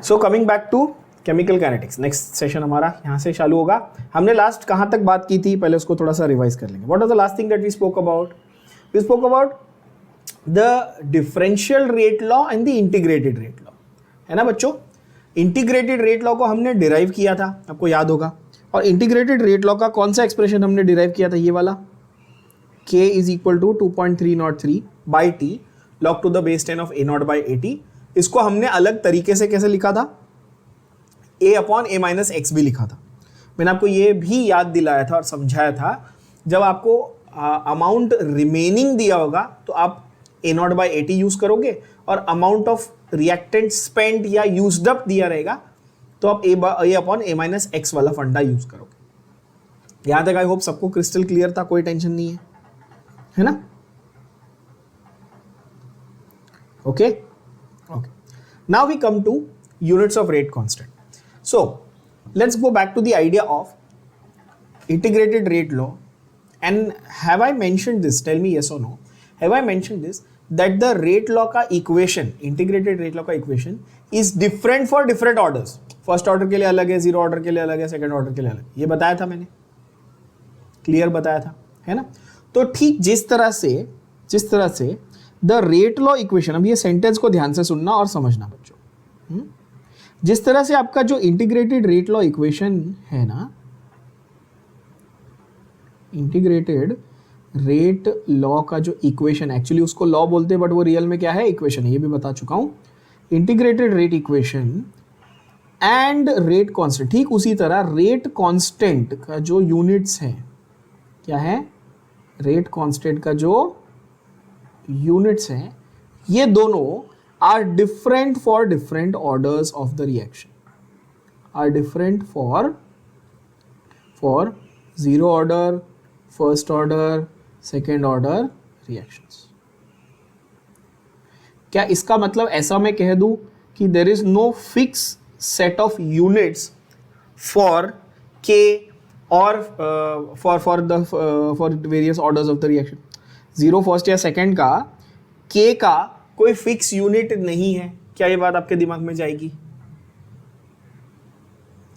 So coming back to chemical kinetics, next session हमारा यहाँ से चालू होगा। हमने लास्ट कहाँ तक बात की थी, पहले उसको थोड़ा सा रिवाइज कर लेंगे। What was the last thing that we spoke about? We spoke about the differential rate law and the integrated rate law, है ना बच्चों। इंटीग्रेटेड रेट लॉ को हमने डिराइव किया था, आपको याद होगा। और इंटीग्रेटेड रेट लॉ का कौन सा एक्सप्रेशन हमने डिराइव किया था? ये वाला, k is equal to 2.303 by t log to the base 10 of a naught by 80। इसको हमने अलग तरीके से कैसे लिखा था? a upon a minus x भी लिखा था। मैंने आपको ये भी याद दिलाया था और समझाया था, जब आपको अमाउंट रिमेनिंग दिया होगा तो आप a नॉट बाई 80 यूज करोगे, और अमाउंट ऑफ रिएक्टेंट स्पेंड या यूज्ड अप दिया रहेगा तो आप a upon a minus x वाला फंडा यूज करोगे। यहां तक आई होप सबको क्रिस्टल क्लियर था, कोई टेंशन नहीं है ना? Okay okay, now we come to units of rate constant. So let's go back to the idea of integrated rate law, and have I mentioned this? Tell me yes or no. Have I mentioned this that the rate law का equation, integrated rate law का equation is different for different orders? First order के लिए अलग है, zero order के लिए अलग है, second order के लिए अलग है। ये बताया था मैंने, क्लियर बताया था, है ना? तो ठीक जिस तरह से the rate law equation, अब ये सेंटेंस को ध्यान से सुनना और समझना बच्चों। जिस तरह से आपका जो इंटीग्रेटेड रेट लॉ इक्वेशन है ना, इंटीग्रेटेड रेट लॉ का जो इक्वेशन, एक्चुअली उसको लॉ बोलते हैं बट वो रियल में क्या है? इक्वेशन है, ये भी बता चुका हूं। Integrated rate equation and rate constant, ठीक उसी तरह रेट कांस्टेंट का जो यूनिट्स है, क्या है? रेट कांस्टेंट का जो यूनिट्स है, ये दोनों are different for different orders of the reaction, are different for zero order, first order, second order reactions। क्या इसका मतलब ऐसा मैं कह दूं कि there is no fixed set of units for k or for various orders of the reaction? zero first या second का k का कोई फिक्स यूनिट नहीं है, क्या ये बात आपके दिमाग में जाएगी?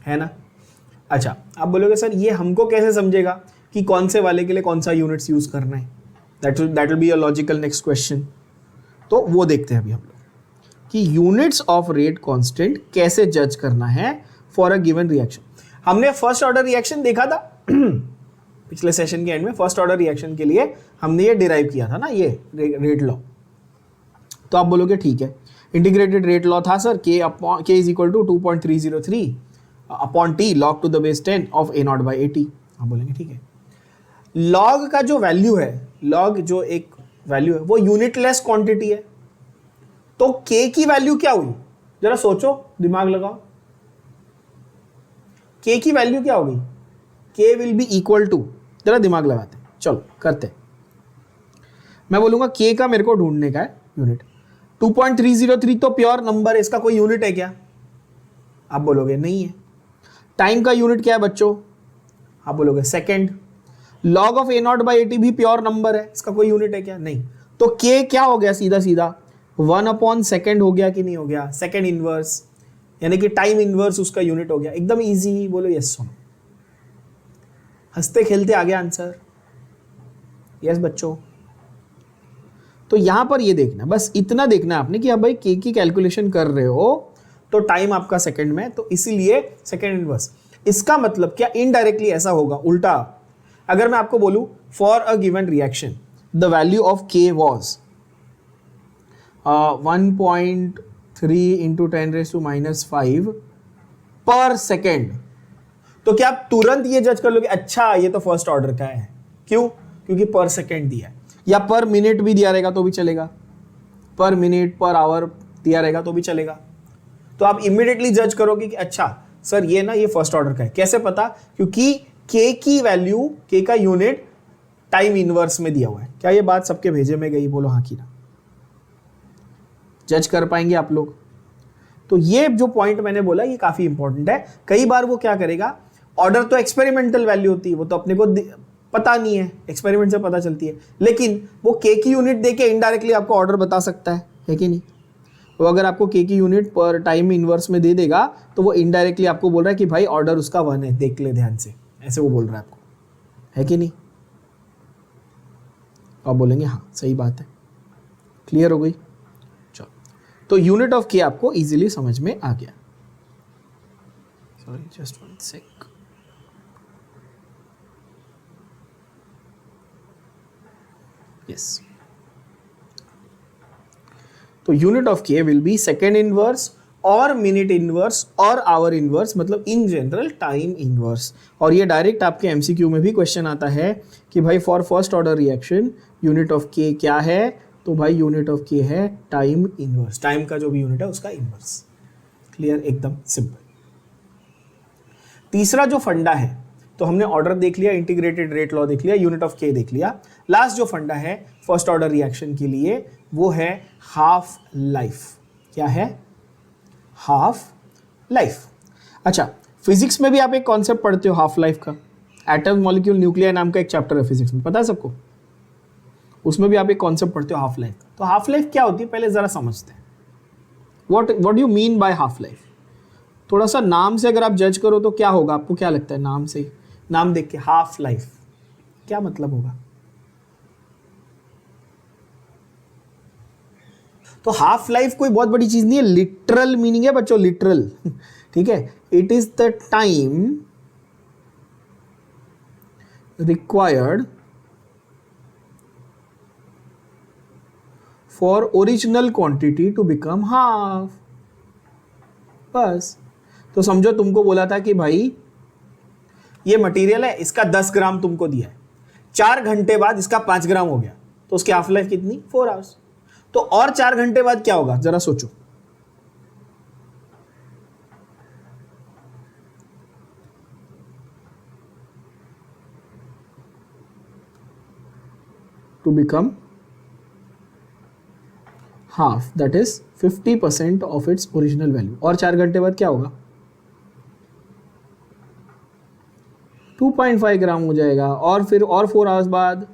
है ना? अच्छा, आप बोलोगे सर ये हमको कैसे समझेगा कि कौन से वाले के लिए कौन सा यूनिट्स यूज करना है? That will be a logical next question. तो वो देखते हैं अभी हम लोग कि यूनिट्स ऑफ रेट कांस्टेंट कैसे जज करना है फॉर अ गिवन रिएक्शन। हमने फर्स्ट ऑर्डर रिएक्शन देखा था पिछले सेशन के एंड में। फर्स्ट ऑर्डर रिएक्शन के लिए हमने ये डिराइव किया था ना, ये रेट लॉ। तो आप बोलोगे ठीक है, इंटीग्रेटेड रेट लॉ था sir, k is equal to 2.303 upon t log to the base 10 of a naught by 80। आप बोलेंगे ठीक है, log का जो वैल्यू है, log जो एक वैल्यू है वो यूनिटलेस क्वांटिटी है, तो k की वैल्यू क्या हुई? जरा सोचो, दिमाग लगाओ, k की वैल्यू क्या होगी? k will be equal to, जरा दिमाग लगाते हैं, चलो करते। मैं बोलूंगा k का मेरे को ढूंढने का है यूनिट। 2.303 तो प्योर नंबर है, इसका कोई यूनिट है क्या? आप बोलोगे नहीं है। टाइम का यूनिट क्या है बच्चों? आप बोलोगे second. log of a naught by 80 भी प्योर नंबर है, इसका कोई यूनिट है क्या? नहीं। तो k क्या हो गया? सीधा सीधा 1 अपॉन सेकेंड हो गया कि नहीं हो गया? सेकेंड इनवर्स, यानी कि टाइम इनवर्स उसका यूनिट हो गया। एकदम इजी, बोलो यस सुनो, हंसते खेलते आ गया आंसर। यस बच्चों। तो यहां पर ये देखना, बस इतना देखना आपने कि अब भाई k की कैलकुलेशन कर रहे हो तो टाइम आपका सेकंड में, तो इसीलिए सेकंड इनवर्स। इसका मतलब क्या? इनडायरेक्टली ऐसा होगा, उल्टा। अगर मैं आपको बोलूं for a given reaction the value of k was 1.3 into 10⁻⁻5 पर सेकेंड, तो क्या आप तुरंत ये जज कर लोगे अच्छा ये तो फर्स्ट ऑर्डर का है? क्यों? क्योंकि पर सेकेंड दिया है, या पर मिनट भी दिया रहेगा तो भी चलेगा, पर मिनट पर आवर दिया रहेगा तो भी चलेगा। तो आप इमीडिएटली जज करोगे कि अच्छा सर ये ना ये फर्स्ट ऑर्डर का है। कैसे पता? क्योंकि k की वैल्यू, k का यूनिट टाइम इनवर्स में दिया हुआ है। क्या ये बात सबके भेजे में गई? बोलो हाँ की ना। जज कर पाएंगे आप लोग? तो ये जो पॉइंट मैंने बोला ये काफी इंपॉर्टेंट है। कई बार वो क्या करेगा, ऑर्डर तो एक्सपेरिमेंटल वैल्यू होती है, वो तो अपने को पता नहीं है, एक्सपेरिमेंट से पता चलती है, लेकिन वो k की यूनिट देके इनडायरेक्टली आपको ऑर्डर बता सकता है कि नहीं? वो अगर आपको के की यूनिट पर टाइम इनवर्स में दे देगा तो वो इनडायरेक्टली आपको बोल रहा है कि भाई ऑर्डर उसका 1 है, देख ले ध्यान से, ऐसे वो बोल रहा है आपको, है कि नहीं? आप बोलेंगे हाँ सही बात है, क्लियर हो गई। चलो, तो यूनिट ऑफ के आपको इजीली समझ में आ गया। सॉरी जस्ट 1 सेक। यस, तो यूनिट ऑफ के विल बी सेकेंड इनवर्स और मिनट इनवर्स और आवर इनवर्स, मतलब इन जनरल टाइम इनवर्स। और ये डायरेक्ट आपके एमसीक्यू में भी क्वेश्चन आता है कि भाई for first order reaction unit of के क्या है, तो भाई यूनिट ऑफ के है टाइम इनवर्स, टाइम का जो भी यूनिट है उसका इनवर्स। क्लियर, एकदम सिंपल। तीसरा जो फंडा है, तो हमने ऑर्डर देख लिया, इंटीग्रेटेड रेट लॉ देख लिया, यूनिट ऑफ के देख लिया। लास्ट जो फंडा है फर्स्ट ऑर्डर रिएक्शन के लिए वो है हाफ लाइफ। क्या है? Half life. अच्छा, फिजिक्स में भी आप एक कॉन्सेप्ट पढ़ते हो हाफ लाइफ का, एटम मॉलिक्यूल न्यूक्लियर नाम का एक चैप्टर है फिजिक्स में, पता है सबको? उसमें भी आप एक कॉन्सेप्ट पढ़ते हो हाफ लाइफ का। तो हाफ लाइफ क्या होती है पहले जरा समझते हैं। What you mean by half life? थोड़ा सा नाम से अगर आप जज करो तो क्या होगा, आपको क्या लगता है? नाम से, नाम देख के हाफ लाइफ क्या मतलब होगा? तो हाफ लाइफ कोई बहुत बड़ी चीज नहीं है, लिटरल मीनिंग है बच्चों, लिटरल। ठीक है, it is the time required for original quantity to become half. बस। तो समझो तुमको बोला था कि भाई ये मटेरियल है, इसका 10 ग्राम तुमको दिया है, 4 घंटे बाद इसका 5 ग्राम हो गया, तो उसकी हाफ लाइफ कितनी? 4 आवर्स। तो और 4 घंटे बाद क्या होगा जरा सोचो। To become half, that is 50% of its original value. और 4 घंटे बाद क्या होगा? 2.5 ग्राम हो जाएगा। और फिर और 4 आवर्स बाद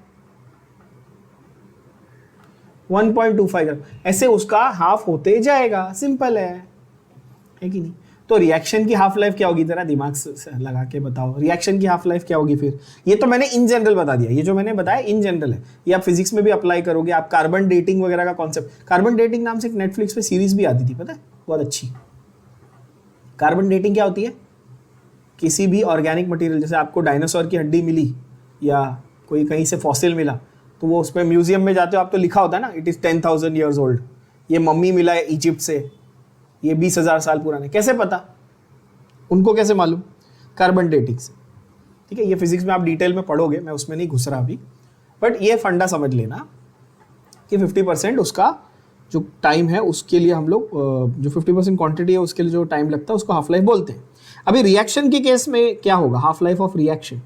1.25 ग्राम, ऐसे उसका हाफ होते जाएगा। सिंपल है कि नहीं? तो रिएक्शन की हाफ लाइफ क्या होगी? जरा दिमाग से लगा के बताओ, रिएक्शन की हाफ लाइफ क्या होगी फिर? ये तो मैंने इन जनरल बता दिया, ये जो मैंने बताया इन जनरल है, ये आप फिजिक्स में भी अप्लाई करोगे। आप कार्बन डेटिंग वगैरह का कॉन्सेप्ट, कार्बन डेटिंग नाम से एक नेटफ्लिक्स पे सीरीज भी आती थी, पता है, बहुत अच्छी। कार्बन डेटिंग क्या होती है? किसी भी ऑर्गेनिक मटेरियल, जैसे आपको डायनासोर की हड्डी मिली या कोई कहीं से फॉसिल मिला, तो वो उसमें म्यूजियम में जाते हो आप तो लिखा होता है ना, इट इज़ 10,000 ईयर्स ओल्ड। ये मम्मी मिला है इजिप्ट से, ये 20,000 साल पुराने। कैसे पता? उनको कैसे मालूम? कार्बन डेटिंग से। ठीक है, ये फिजिक्स में आप डिटेल में पढ़ोगे, मैं उसमें नहीं घुस रहा अभी, बट ये फंडा समझ लेना कि 50% उसका जो टाइम है उसके लिए हम लोग, जो 50% क्वांटिटी है उसके लिए जो टाइम लगता है उसको हाफ लाइफ बोलते हैं। अभी रिएक्शन के केस में क्या होगा? हाफ लाइफ ऑफ रिएक्शन,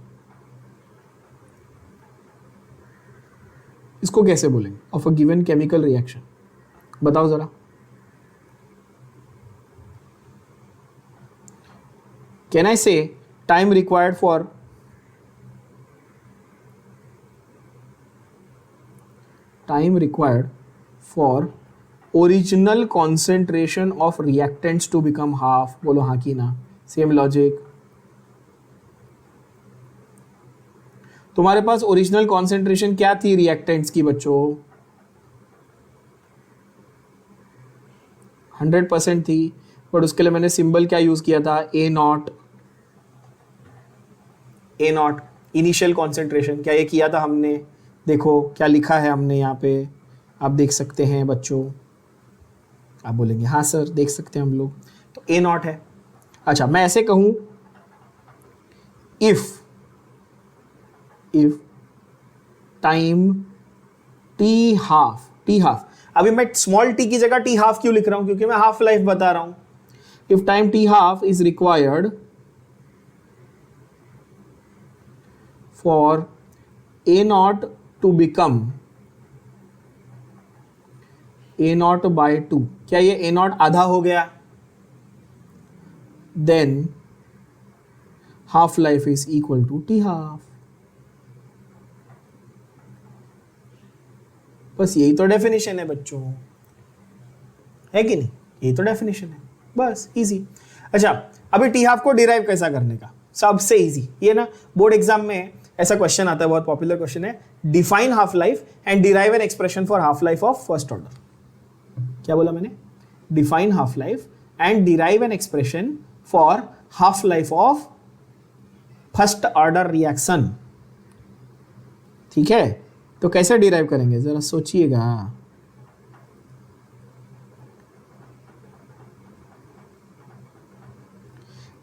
इसको कैसे बोलेंगे? Of a given chemical reaction, बताओ जरा। Can I say time required for original concentration of reactants to become half? बोलो हाँ कि ना। Same logic. तुम्हारे पास ओरिजिनल कॉन्सेंट्रेशन क्या थी रिएक्टेंट्स की बच्चों? 100% थी, बट उसके लिए मैंने सिंबल क्या यूज किया था? A0। इनिशियल कॉन्सेंट्रेशन, क्या ये किया था हमने? देखो क्या लिखा है हमने यहाँ पे, आप देख सकते हैं बच्चों। आप बोलेंगे हाँ सर देख सकते हैं हम लोग, तो A0 है। अच्छा, मैं ऐसे कहूं, इफ टाइम टी हाफ, अभी मैं स्मॉल टी की जगह टी हाफ क्यों लिख रहा हूं? क्योंकि मैं हाफ लाइफ बता रहा हूं। If time T half is required for A0 to become A0/2, क्या ये A0 आधा हो गया? Then half life is equal to T half. बस यही तो डेफिनेशन है बच्चों, है कि नहीं? ये तो डेफिनेशन है, बस इजी। अच्छा, अभी टी हाफ को डिराइव कैसा करने का, सबसे इजी ये ना, बोर्ड एग्जाम में ऐसा क्वेश्चन आता है, बहुत पॉपुलर क्वेश्चन है, define half life and derive an expression for half life of first order. क्या बोला मैंने? Define half life and derive an expression for half life of first order reaction. ठीक है, तो कैसे डिराइव करेंगे जरा सोचिएगा।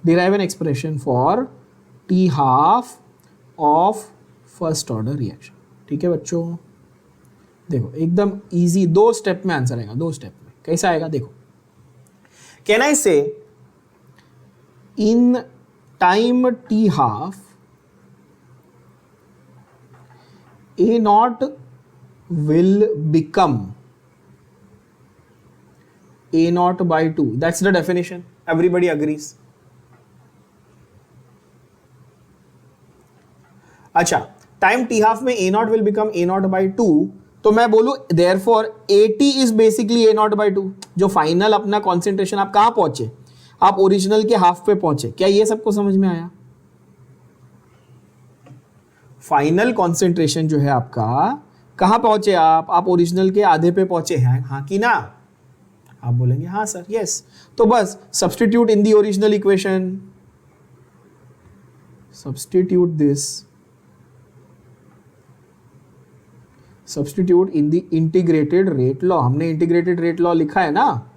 Derive an expression for T half of first order reaction. ठीक है बच्चों, देखो एकदम इजी, 2 स्टेप में आंसर आएगा, 2 स्टेप में। कैसा आएगा देखो, कैन आई से in time T half A naught will become A naught by 2. That's the definition. Everybody agrees. अच्छा, टाइम टी हाफ में A naught will become A naught by 2, तो मैं बोलूं therefore AT is basically A naught by 2। जो final अपना concentration, आप कहां पहुंचे? आप ओरिजिनल के हाफ पे पहुंचे। क्या ये सबको समझ में आया? फाइनल कॉन्सेंट्रेशन जो है आपका, कहां पहुंचे आप ओरिजिनल के आधे पे पहुंचे हैं, हाँ कि ना? आप बोलेंगे हाँ सर, यस। तो बस substitute in the original equation, substitute this, substitute in the integrated rate law. हमने इंटीग्रेटेड रेट लॉ लिखा है ना,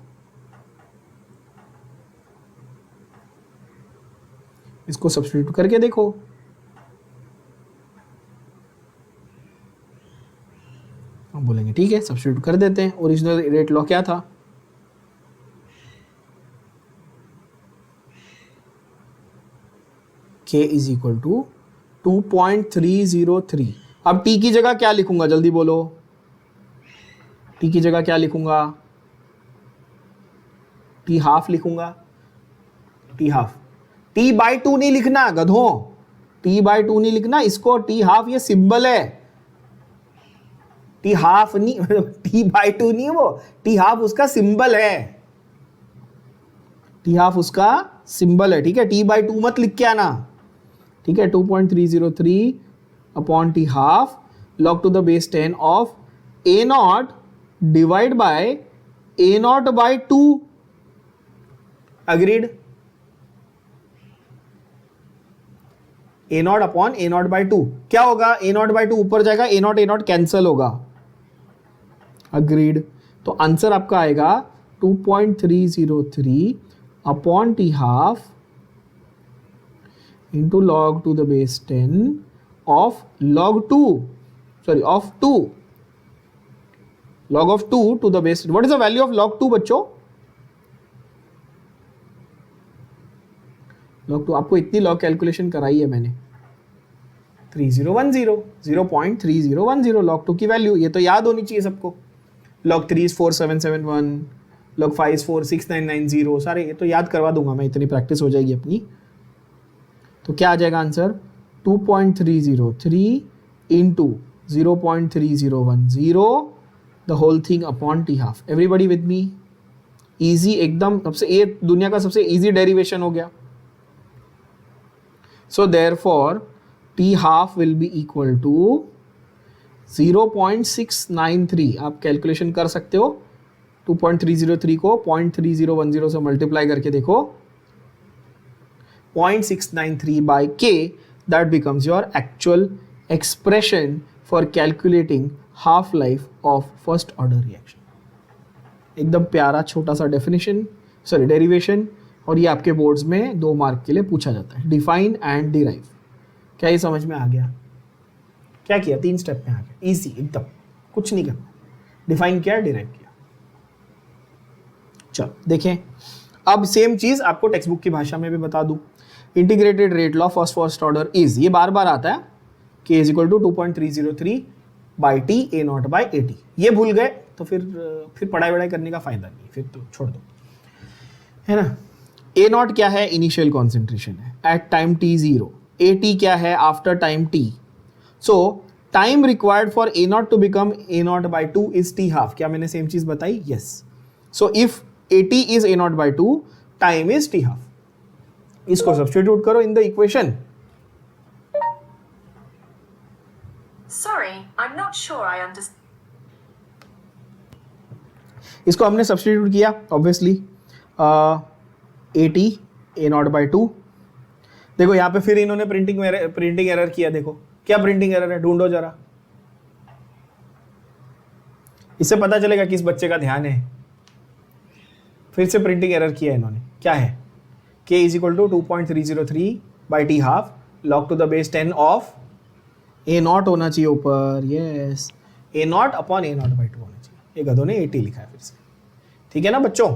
इसको सब्स्टिट्यूट करके देखो। हम बोलेंगे ठीक है, सब्स्टिट्यूट कर देते हैं। ओरिजिनल रेट लॉ क्या था? K is equal to 2.303। अब T की जगह क्या लिखूंगा, जल्दी बोलो। T की जगह क्या लिखूंगा? T हाफ लिखूंगा। T हाफ, T बाई 2 नहीं लिखना गधों, T बाई 2 नहीं लिखना इसको, T हाफ ये सिंबल है। टी हाफ नहीं, टी बाई 2 नहीं, वो टी हाफ उसका सिंबल है, टी हाफ उसका सिंबल है। ठीक है, टी बाई 2 मत लिख के आना। ठीक है, 2.303 upon T half log to the base 10 of A naught divide by A naught by 2। Agreed? A naught upon A naught by 2 क्या होगा? ए नॉट बाई 2 ऊपर जाएगा, ए नॉट कैंसल होगा। अग्रीड? तो आंसर आपका आएगा 2.303 upon T half into log to the base 10 of log 2, sorry of 2, log of 2 to the base। what is the value of log 2 बच्चों? log 2 आपको इतनी log calculation कराई है मैंने, 3010, 0.3010 log 2 की वैल्यू, ये तो याद होनी चाहिए सबको। log 3 is 4771, log 5 is 46990, सारे ये तो याद करवा दूंगा मैं, इतनी प्रैक्टिस हो जाएगी अपनी। तो क्या आ जाएगा answer? 2.303 into 0.3010 the whole thing upon T half. Everybody with me? Easy एकदम, सबसे ये दुनिया का सबसे इजी डेरिवेशन हो गया। So therefore T half will be equal to 0.693। आप कैलकुलेशन कर सकते हो, 2.303 को 0.3010 से मल्टीप्लाई करके देखो, 0.693 by k, that becomes your actual expression for calculating half life of first order reaction। एकदम प्यारा छोटा सा डेफिनेशन, सॉरी डेरिवेशन, और ये आपके बोर्ड्स में 2 मार्क के लिए पूछा जाता है, डिफाइन एंड डिराइव। क्या ये समझ में आ गया? क्या किया? 3 स्टेप में आ गया, इजी एकदम, कुछ नहीं करना। डिफाइन किया, डिराइव किया। चलो देखें, अब सेम चीज आपको टेक्स्ट बुक की भाषा में भी बता दूं। Integrated rate law first order is, ये बार बार आता है, k is equal to 2.303 by T A naught by A T. ये भूल गए तो फिर पढ़ाई वढ़ाई करने का फायदा नहीं, फिर तो छोड़ दो, है ना। ए नॉट क्या है? इनिशियल कॉन्सेंट्रेशन है at time T 0। A T क्या है? After time T. So time required for A naught to become A naught by 2 is T half. क्या मैंने सेम चीज बताई? Yes. So if AT is A naught by 2, time is T half. इसको substitute करो in the equation. Sorry, I'm not sure I understand. इसको हमने substitute किया obviously. AT A naught by 2. देखो यहाँ पे फिर इन्होंने प्रिंटिंग एरर किया. देखो क्या प्रिंटिंग एरर है, ढूंढो जरा. इससे पता चलेगा किस बच्चे का ध्यान है. फिर से प्रिंटिंग एरर किया इन्होंने. क्या है? K is equal to 2.303 by T half log to the base 10 of A naught होना चाहिए ऊपर. Yes, A naught upon A naught by 2 होना चाहिए. ये गधों ने AT लिखा है फिर से. ठीक है ना बच्चों?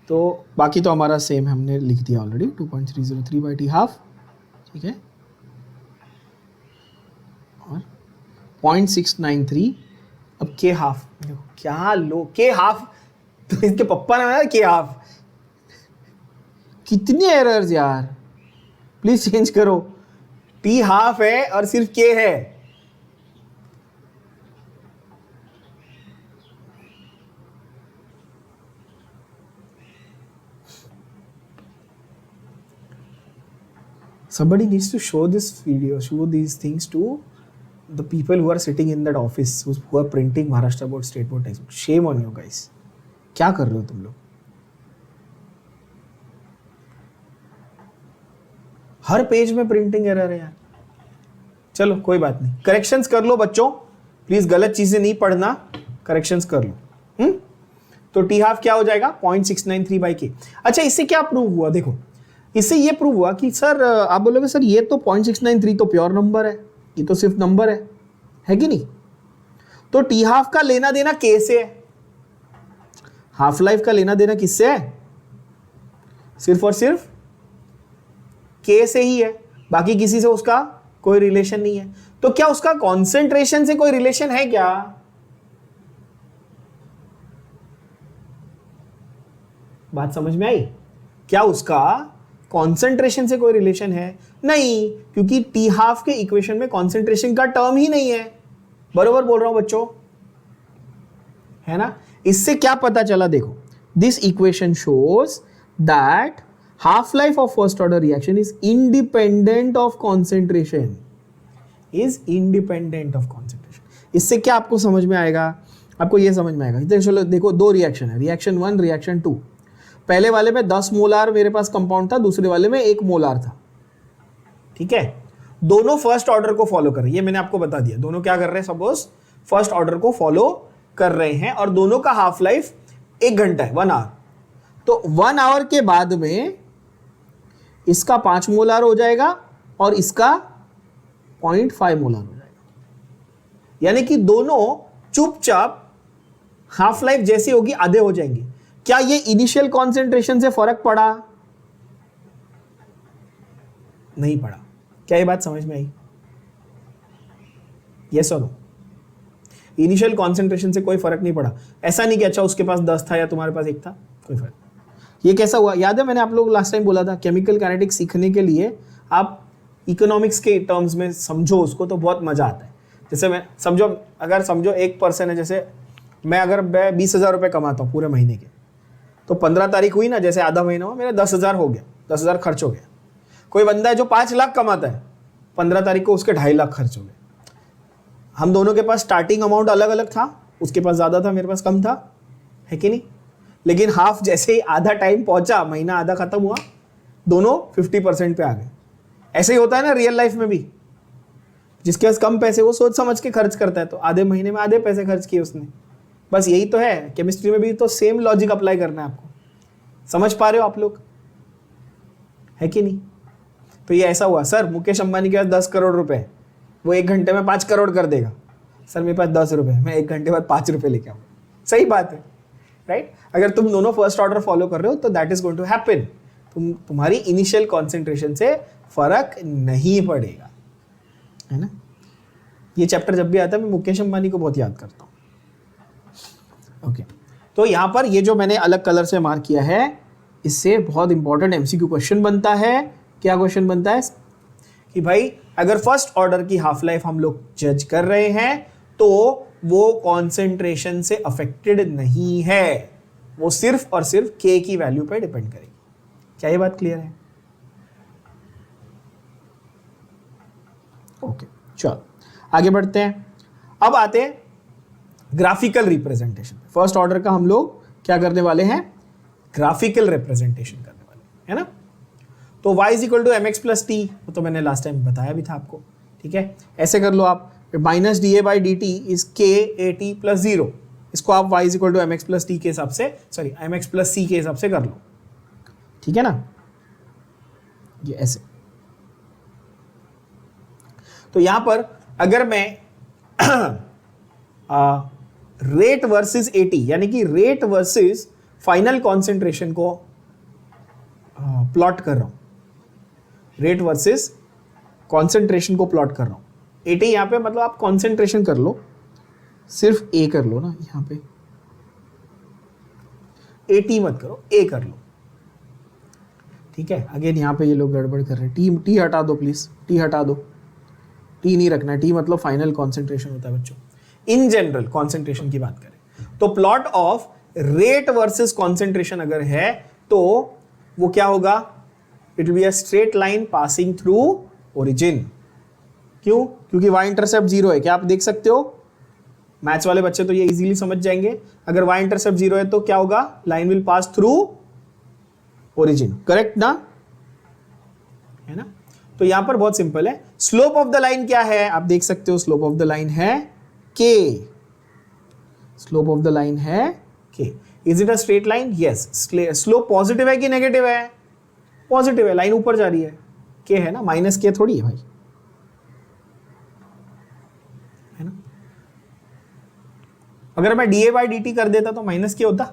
तो बाकी तो हमारा सेम हमने लिख दिया ऑलरेडी. 2.303 by T half. ठीक है, और 0.693. अब K half देखो क्या लो. K half तो इसके पप्पा ने बनाया K half. कितने एरर्स यार, प्लीज चेंज करो. T हाफ है और सिर्फ K है. Somebody needs to show this video, show these things to the people who are sitting in that office, who are printing Maharashtra Board, State Board textbook. Shame on you guys. क्या कर रहे हो तुम लोग? हर page में printing error है यार. चलो कोई बात नहीं, करेक्शंस कर लो बच्चों प्लीज. गलत चीजें नहीं पढ़ना, करेक्शंस कर लो. तो टी हाफ क्या हो जाएगा? 0.693 by K. अच्छा, इससे क्या प्रूव हुआ? देखो इससे ये प्रूव हुआ कि सर आप बोलोगे सर ये तो 0.693 तो प्योर नंबर है, ये तो सिर्फ नंबर है कि नहीं? तो टी हाफ का लेना देना K से है. हाफ लाइफ का लेना देना किससे है? सिर्फ और सिर्फ K से ही है. बाकी किसी से उसका कोई रिलेशन नहीं है. तो क्या उसका कॉन्सेंट्रेशन से कोई रिलेशन है क्या? बात समझ में आई? क्या उसका कॉन्सेंट्रेशन से कोई रिलेशन है? नहीं, क्योंकि टी हाफ के इक्वेशन में कॉन्सेंट्रेशन का टर्म ही नहीं है. बरोबर बोल रहा हूं बच्चों, है ना? इससे क्या पता चला? देखो, this equation shows that half life of first order reaction is independent of concentration. इससे क्या आपको समझ में आएगा? आपको ये समझ में आएगा. चलो देखो, दो रिएक्शन है, रिएक्शन 1, रिएक्शन 2. पहले वाले में 10 मोलार मेरे पास कंपाउंड था, दूसरे वाले में 1 मोलार था. ठीक है, दोनों फर्स्ट ऑर्डर को फॉलो कर रहे हैं. ये मैंने आपको बता दिया. दोनों क्या कर रहे हैं? सपोज फर्स्ट ऑर्डर को फॉलो कर रहे हैं और दोनों का हाफ लाइफ 1 घंटा है, 1 आवर. तो 1 आवर के बाद में इसका 5 मोलार हो जाएगा और इसका 0.5 मोलार हो जाएगा. यानी कि दोनों चुपचाप हाफ लाइफ जैसी होगी आधे हो जाएंगे. क्या ये इनिशियल कॉन्सेंट्रेशन से फर्क पड़ा? नहीं पड़ा. क्या ये बात समझ में आई? यस और नो? इनिशियल कॉन्सेंट्रेशन से कोई फर्क नहीं पड़ा. ऐसा नहीं कि अच्छा उसके पास 10 था या तुम्हारे पास 1 था, कोई फर्क. ये कैसा हुआ? याद है मैंने आप लोग लास्ट टाइम बोला था, केमिकल काइनेटिक्स सीखने के लिए आप इकोनॉमिक्स के टर्म्स में समझो उसको तो बहुत मजा आता है. जैसे मैं समझो, अगर समझो एक पर्सन है, जैसे मैं अगर 20,000 रुपये कमाता हूँ पूरे महीने के, तो 15 तारीख हुई ना, जैसे आधा महीना हुआ, मेरा 10,000 हो गया, 10,000 खर्च हो गया. कोई बंदा है जो 5 लाख कमाता है, 15 तारीख को उसके 2.5 लाख खर्च हो गए. हम दोनों के पास स्टार्टिंग अमाउंट अलग अलग था, उसके पास ज़्यादा था, मेरे पास कम था, है कि नहीं? लेकिन हाफ जैसे ही आधा टाइम पहुंचा, महीना आधा खत्म हुआ, दोनों 50% पे आ गए. ऐसे ही होता है ना रियल लाइफ में भी. जिसके पास कम पैसे वो सोच समझ के खर्च करता है, तो आधे महीने में आधे पैसे खर्च किए उसने. बस यही तो है केमिस्ट्री में भी, तो सेम लॉजिक अप्लाई करना है आपको. समझ पा रहे हो आप लोग, है कि नहीं? तो ये ऐसा हुआ, सर मुकेश अंबानी के पास 10 करोड़ रुपए, वो 1 घंटे में 5 करोड़ कर देगा. सर मेरे पास 10 रुपये, मैं 1 घंटे बाद 5 रुपये लेके आऊँ. सही बात है, राइट? अगर तुम दोनों फर्स्ट ऑर्डर फॉलो कर रहे हो तो that is going to happen. तुम्हारी इनिशियल कॉन्सेंट्रेशन से फर्क नहीं पड़ेगा, है ना? ये चैप्टर जब भी आता है मैं मुकेश अंबानी को बहुत याद करता हूँ. ओके, तो यहाँ पर ये जो मैंने अलग कलर से मार्क किया है, इससे बहुत इंपॉर्टेंट एमसीक्यू क्वेश्चन बनता है. क्या क्वेश्चन बनता है? कि भाई अगर फर्स्ट ऑर्डर की हाफ लाइफ हम लोग जज कर रहे हैं तो वो कॉन्सेंट्रेशन से अफेक्टेड नहीं है, वो सिर्फ और सिर्फ के की वैल्यू पर डिपेंड करेगी। क्या ये बात क्लियर है? ओके, चलो आगे बढ़ते हैं। अब आते हैं ग्राफिकल रिप्रेजेंटेशन। फर्स्ट ऑर्डर का हम लोग क्या करने वाले हैं? ग्राफिकल रिप्रेजेंटेशन करने वाले हैं, है ना। तो y is equal to M X plus T, वो तो मैंने लास्ट टाइम बताया भी था आपको, ठीक है। ऐसे कर लो आप, minus D A by D T is K A T plus zero, इसको आप y is equal to M X plus T के हिसाब से, sorry M X plus C के हिसाब से कर लो, ठीक है ना। ये ऐसे, तो यहां पर अगर मैं रेट वर्सेस एटी, यानी कि रेट वर्सेस फाइनल कॉन्सेंट्रेशन को प्लॉट कर रहा हूं, रेट वर्सेस कॉन्सेंट्रेशन को प्लॉट कर रहा हूं। एटी यहां पे मतलब आप कॉन्सेंट्रेशन कर लो, सिर्फ ए कर लो ना, यहां पे एटी मत करो, ए कर लो, ठीक है। अगेन यहां पे ये लोग गड़बड़ कर रहे हैं, टी हटा दो प्लीज, टी हटा दो, टी नहीं रखना है, टी मतलब फाइनल कॉन्सेंट्रेशन होता है बच्चों। इन जनरल कॉन्सेंट्रेशन की बात करें तो plot of rate versus concentration अगर है तो वो क्या होगा? It will be a straight line passing through origin. क्यों? क्योंकि y इंटरसेप्ट जीरो है। क्या आप देख सकते हो? मैथ्स वाले बच्चे तो ये इजीली समझ जाएंगे। अगर y इंटरसेप्ट जीरो है तो क्या होगा? Line will pass through origin, correct ना, है ना। तो यहां पर बहुत सिंपल है। स्लोप ऑफ द लाइन क्या है? आप देख सकते हो, स्लोप ऑफ द लाइन है k, slope of the line है k। Is it a straight line? Yes. Slope positive है कि नेगेटिव है? पॉजिटिव है, लाइन ऊपर जा रही है, k है ना, माइनस k थोड़ी है भाई, है ना। अगर मैं D A by D T कर देता तो माइनस k होता,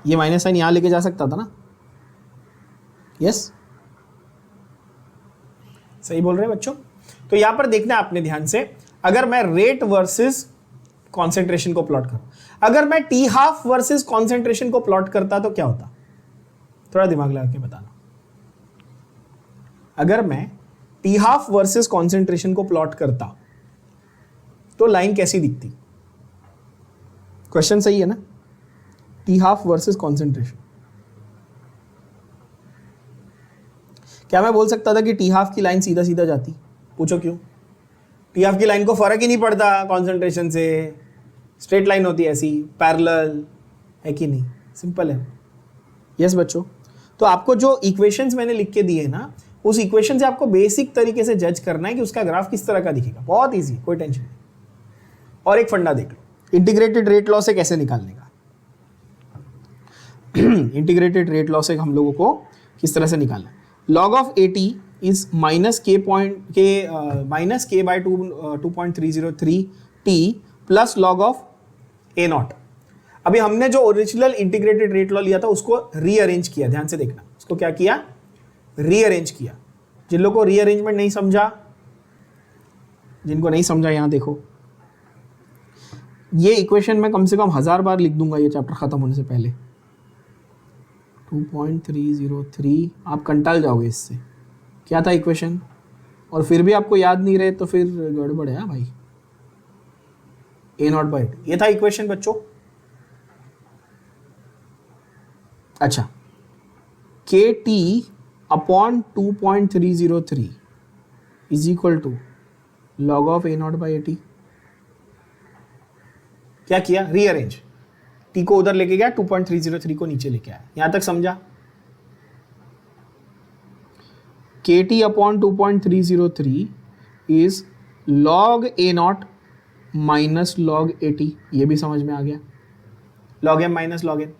ये माइनस साइन यहां लेके जा सकता था ना, यस, सही बोल रहे हैं बच्चों। तो यहां पर देखना आपने ध्यान से, अगर मैं रेट वर्सेस कॉन्सेंट्रेशन को प्लॉट करूं, अगर मैं टी हाफ वर्सेस कॉन्सेंट्रेशन को प्लॉट करता तो क्या होता? थोड़ा दिमाग लगा के बताना। अगर मैं टी हाफ वर्सेस कॉन्सेंट्रेशन को प्लॉट करता तो लाइन कैसी दिखती? क्वेश्चन सही है ना? टी हाफ वर्सेस कॉन्सेंट्रेशन, क्या मैं बोल सकता था कि टी हाफ की लाइन सीधा सीधा जाती? पूछो क्यों? टी हाफ की लाइन को फर्क ही नहीं पड़ता कॉन्सेंट्रेशन से, स्ट्रेट लाइन होती है ऐसी, पैरेलल है कि नहीं? सिंपल है, यस बच्चों। तो आपको जो इक्वेशंस मैंने लिख के दिए ना, उस इक्वेशन से आपको बेसिक तरीके से जज करना है कि उसका ग्राफ किस तरह का दिखेगा। बहुत इजी, कोई टेंशन नहीं। और एक फंडा देख लो, इंटीग्रेटेड रेट लॉ से कैसे निकालने का। इंटीग्रेटेड रेट लॉ से हम लोगों को किस तरह से निकालना है? log of 80 is minus k by 2.303 t plus log of a naught। अभी हमने जो ओरिजिनल इंटीग्रेटेड रेट लॉ लिया था उसको रीअरेंज किया, ध्यान से देखना, उसको क्या किया? रीअरेंज किया। जिन लोगों को रीअरेंजमेंट नहीं समझा, जिनको नहीं समझा यहां देखो, ये इक्वेशन मैं कम से कम 1000 बार लिख दूंगा ये चैप्टर खत्म होने से पहले। 2.303, आप कंटाल जाओगे इससे। क्या था इक्वेशन? और फिर भी आपको याद नहीं रहे तो फिर गड़बड़ है भाई। a नॉट बाई टी, ये था इक्वेशन बच्चों। अच्छा, K T upon 2.303 is equal to log of a naught by T. क्या किया? रीअरेंज, टी को उधर लेके गया, 2.303 को नीचे लेके आया। यहां तक समझा? K T upon 2.303 is log A naught minus log A T, ये भी समझ में आ गया। Log M minus log N,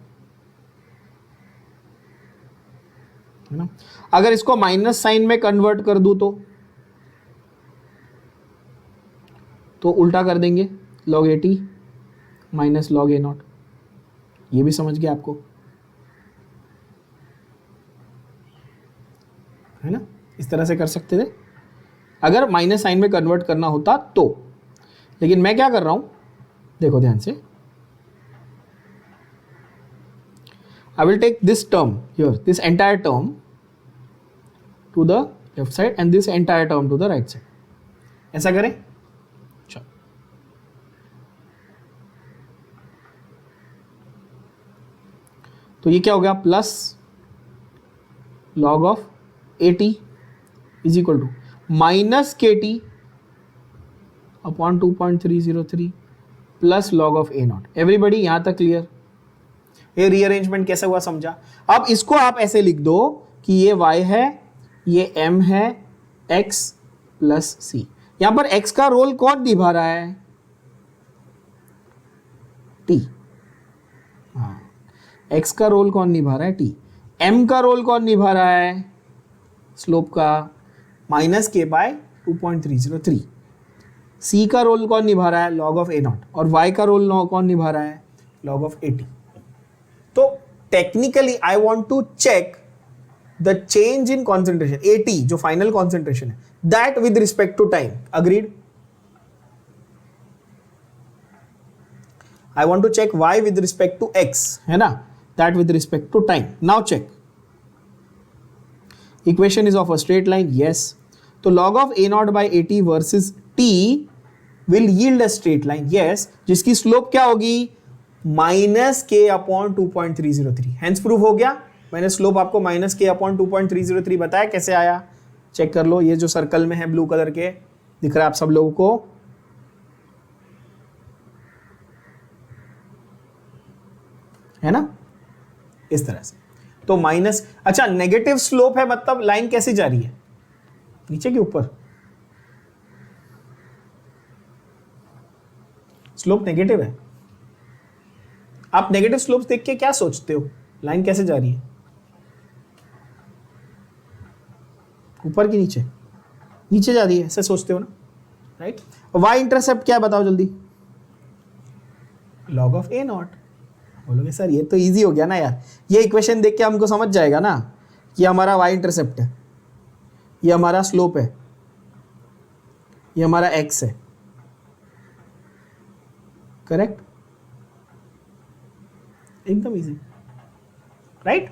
है ना। अगर इसको माइनस साइन में कन्वर्ट कर दूं तो उल्टा कर देंगे, log A T minus log A not, ये भी समझ गया आपको, है ना। इस तरह से कर सकते थे अगर माइनस साइन में कन्वर्ट करना होता तो। लेकिन मैं क्या कर रहा हूं, देखो ध्यान से, I will take this term here, this entire term to the left side and this entire term to the right side. ऐसा करें, तो ये क्या हो गया, plus log of 80 is equal to minus KT upon 2.303 plus log of A naught. Everybody यहां तक clear? ये रीअरेंजमेंट कैसे हुआ समझा? अब इसको आप ऐसे लिख दो कि ये y है, ये m है, x प्लस c। यहां पर x का रोल कौन निभा रहा है? t। हाँ, x का रोल कौन निभा रहा है? t। m का रोल कौन निभा रहा है? स्लोप का माइनस k बाय 2.303। c का रोल कौन निभा रहा है? log of a naught. और y का रोल कौन निभा रहा है? log of 80। तो technically I want to check the change in concentration, 80 जो फाइनल कॉन्सेंट्रेशन है, that with respect to time. Agreed? I want to check y with respect to x, है ना, that with respect to time. Now check, equation is of a straight line, yes. तो log of a naught by 80 versus t will yield a straight line, yes, जिसकी slope क्या होगी? Minus k upon 2.303। Hence proof हो गया। मैंने slope आपको minus k upon 2.303 बताया, कैसे आया चेक कर लो। ये जो सर्कल में है ब्लू कलर के, दिख रहा है आप सब लोगों को? है ना, इस तरह से। तो माइनस, अच्छा नेगेटिव स्लोप है मतलब लाइन कैसे जा रही है? नीचे के ऊपर। स्लोप नेगेटिव है। आप नेगेटिव स्लोप्स देख के क्या सोचते हो? लाइन कैसे जा रही है? ऊपर की नीचे? नीचे जा रही है, ऐसे सोचते हो ना, राइट? वाई इंटरसेप्ट क्या है बताओ जल्दी? log of a not. बोलोगे सर ये तो इजी हो गया ना यार, ये इक्वेशन देख के हमको समझ जाएगा ना कि हमारा वाई इंटरसेप्ट है, ये हमारा स्लोप है, ये हमारा x है, करेक्ट? एकदम इजी, राइट?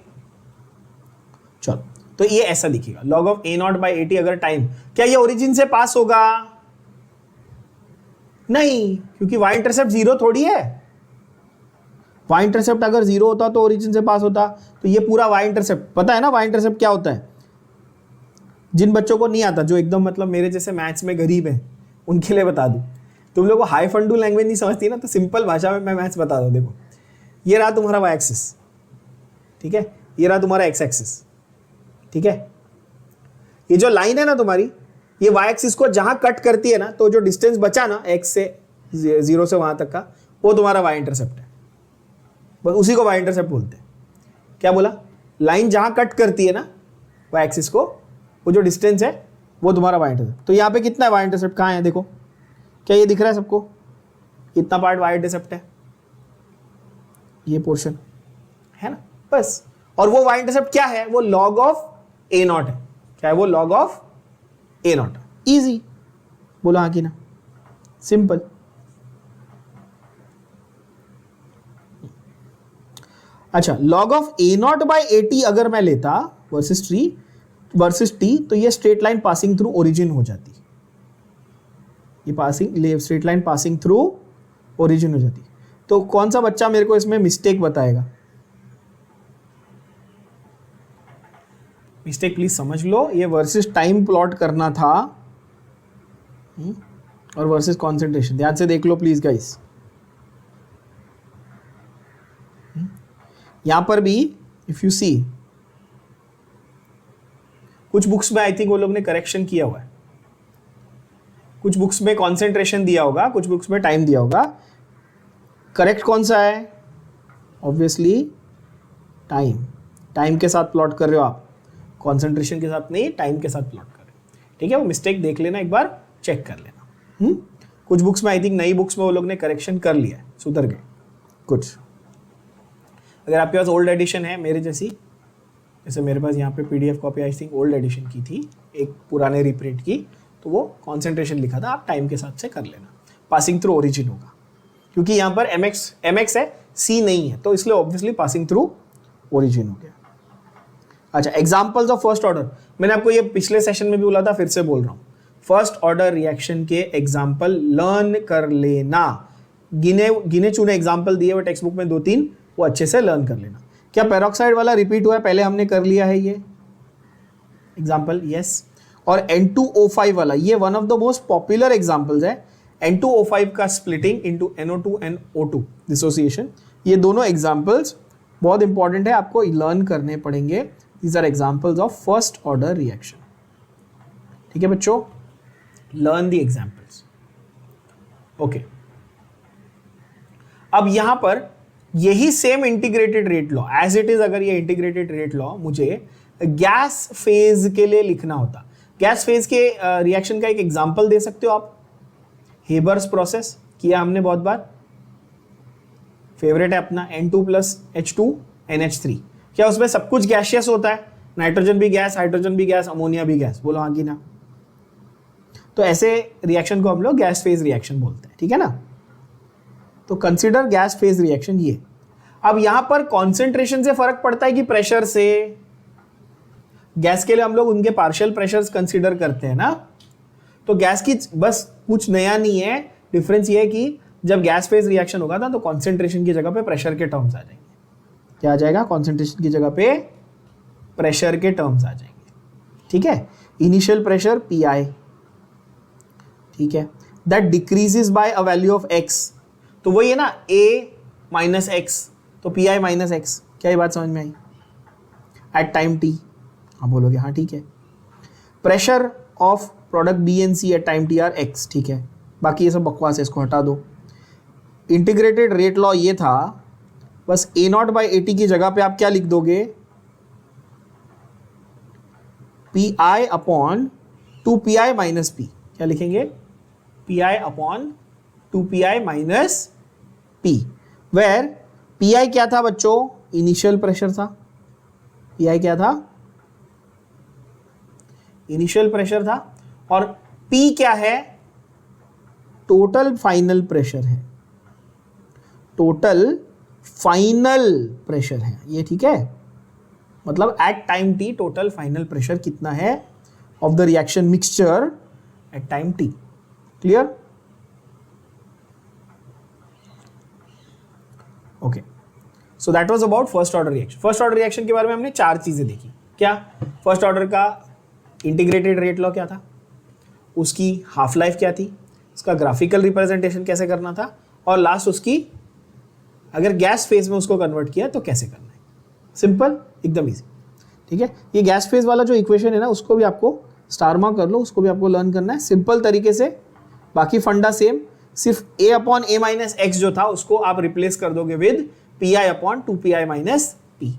चलो, तो ये ऐसा दिखेगा, log of a naught by 80 अगर टाइम, क्या ये ओरिजिन से पास होगा? नहीं, क्योंकि y इंटरसेप्ट जीरो थोड़ी है। y इंटरसेप्ट अगर जीरो होता तो ओरिजिन से पास होता। तो ये पूरा y इंटरसेप्ट, पता है ना y इंटरसेप्ट क्या होता है? जिन बच्चों को नहीं आता, जो एकदम मतलब मेरे जैसे मैथ्स में गरीब है, उनके लिए बता दूं। तुम लोग को हाई फंडू लैंग्वेज नहीं समझती ना, तो सिंपल भाषा में मैं मैथ्स बता दूं। देखो, ये रहा तुम्हारा y एक्सिस, ठीक है, ये रहा तुम्हारा x एक्सिस, ठीक है। ये जो लाइन है ना तुम्हारी, ये y एक्सिस को जहां कट करती है ना, तो जो डिस्टेंस बचा ना x से 0 से वहां तक का, वो तुम्हारा y इंटरसेप्ट है। बस उसी को y इंटरसेप्ट बोलते हैं। क्या बोला? लाइन जहां कट करती है ना y एक्सिस को, वो जो डिस्टेंस है वो तुम्हारा y इंटरसेप्ट। तो यहाँ पे कितना है y इंटरसेप्ट? कहाँ है देखो, क्या ये दिख रहा है सबको? इतना पार्ट y इंटरसेप्ट है, ये पोर्शन है ना, बस। और वो y इंटरसेप्ट क्या है? वो log ऑफ a नॉट है। क्या है वो? log of a not. Easy, बोलो हाँ कि ना? सिंपल। अच्छा, log of a naught by 80 अगर मैं लेता वर्सेस t, तो ये straight line passing through origin हो जाती। ये straight line passing through origin हो जाती। तो कौन सा बच्चा मेरे को इसमें मिस्टेक बताएगा? मिस्टेक प्लीज समझ लो, ये वर्सेस टाइम प्लॉट करना था और वर्सेस कॉन्सेंट्रेशन। ध्यान से देख लो प्लीज गाइस। यहां पर भी इफ यू सी, कुछ बुक्स में आई थिंक वो लोग ने करेक्शन किया हुआ है, कुछ बुक्स में कॉन्सेंट्रेशन दिया होगा, कुछ बुक्स में टाइम दिया होगा। करेक्ट कौन सा है? Obviously time. टाइम के साथ प्लॉट कर रहे हो आप, कॉन्सेंट्रेशन के साथ नहीं, टाइम के साथ प्लॉट कर रहे हो, ठीक है। वो मिस्टेक देख लेना, एक बार चेक कर लेना। कुछ बुक्स में आई थिंक, नई बुक्स में वो लोग ने करेक्शन कर लिया है, सुधर गए कुछ। अगर आपके पास ओल्ड एडिशन है मेरे जैसी, जैसे मेरे पास यहाँ पे PDF copy I think old edition की थी, एक पुराने रिप्रिंट की, तो वो कॉन्सेंट्रेशन लिखा था, आप टाइम के साथ से कर लेना। पासिंग थ्रू ओरिजिन होगा, क्योंकि यहाँ पर mx है, c नहीं है, तो इसलिए ऑब्वियसली पासिंग थ्रू ओरिजिन हो गया। अच्छा, एग्जांपल्स ऑफ फर्स्ट ऑर्डर, मैंने आपको ये पिछले सेशन में भी बोला था, फिर से बोल रहा हूँ। फर्स्ट ऑर्डर रिएक्शन के एग्जाम्पल लर्न कर लेना। गिने चुने एग्जाम्पल दिए हुए टेक्स्ट बुक में 2-3, वो अच्छे से लर्न कर लेना। क्या पेरोक्साइड वाला रिपीट हुआ है? पहले हमने कर लिया है ये एग्जाम्पल, यस। और N2O5 वाला, ये one of the most popular examples है। N2O5 का splitting into NO2 and O2 dissociation, ये दोनों एग्जाम्पल्स बहुत इंपॉर्टेंट है, आपको लर्न करने पड़ेंगे। These are examples of first order reaction. ठीक है बच्चों, लर्न द एग्जाम्पल्स। ओके, अब यहां पर यही same integrated rate law as it is, अगर ये इंटीग्रेटेड रेट लॉ मुझे गैस फेज के लिए लिखना होता, गैस फेज के रिएक्शन का एक एग्जांपल दे सकते हो आप? हेबर्स प्रोसेस किया हमने बहुत बार, फेवरेट है अपना, N2 + H2 NH3। क्या उसमें सब कुछ गैसियस होता है? नाइट्रोजन भी गैस, हाइड्रोजन भी गैस, अमोनिया भी गैस, बोलो हाँ कि ना? तो ऐसे रिएक्शन को हम लोग गैस फेज रिएक्शन बोलते हैं, ठीक है ना? तो कंसिडर गैस फेज रिएक्शन ये। अब यहां पर कॉन्सेंट्रेशन से फर्क पड़ता है कि प्रेशर से? गैस के लिए हम लोग उनके पार्शियल प्रेशर्स कंसीडर करते हैं ना। तो गैस की बस कुछ नया नहीं है, डिफरेंस ये है कि जब गैस फेज रिएक्शन होगा ना तो कॉन्सेंट्रेशन की जगह पे प्रेशर के टर्म्स आ जाएंगे। क्या आ जाएगा? कॉन्सेंट्रेशन की जगह पे प्रेशर के टर्म्स आ जाएंगे, ठीक है? इनिशियल प्रेशर PI, ठीक है, that decreases by a value of x। तो वही है ना, A - x, तो PI - x। क्या ये बात समझ में आई? एट टाइम t, आप बोलोगे हाँ ठीक है। Pressure of product B and C at time t are x, ठीक है। बाकी ये सब बकवास है, इसको हटा दो। इंटीग्रेटेड रेट लॉ ये था, बस A0/AT की जगह पे आप क्या लिख दोगे? PI/2PI - P। क्या लिखेंगे? PI/2PI - P, वेयर PI क्या था बच्चों? इनिशियल प्रेशर था। PI क्या था? इनिशियल प्रेशर था। और P क्या है? टोटल फाइनल प्रेशर है, टोटल फाइनल प्रेशर है ये, ठीक है? मतलब at time t total final pressure कितना है of the reaction mixture at time t। Clear? Okay, so that was about first order reaction. First order reaction के बारे में हमने 4 चीजें देखी। क्या? फर्स्ट ऑर्डर का इंटीग्रेटेड रेट लॉ क्या था, उसकी हाफ लाइफ क्या थी, उसका ग्राफिकल रिप्रेजेंटेशन कैसे करना था, और लास्ट उसकी अगर गैस फेज में उसको कन्वर्ट किया तो कैसे करना है। सिंपल, एकदम इजी, ठीक है? ये गैस फेज वाला जो इक्वेशन है ना, उसको भी आपको स्टार मार्क कर लो, उसको भी आपको लर्न करना है सिंपल तरीके से। बाकी फंडा सेम, सिर्फ A/A - x जो था उसको आप रिप्लेस कर दोगे विद PI/2PI - P।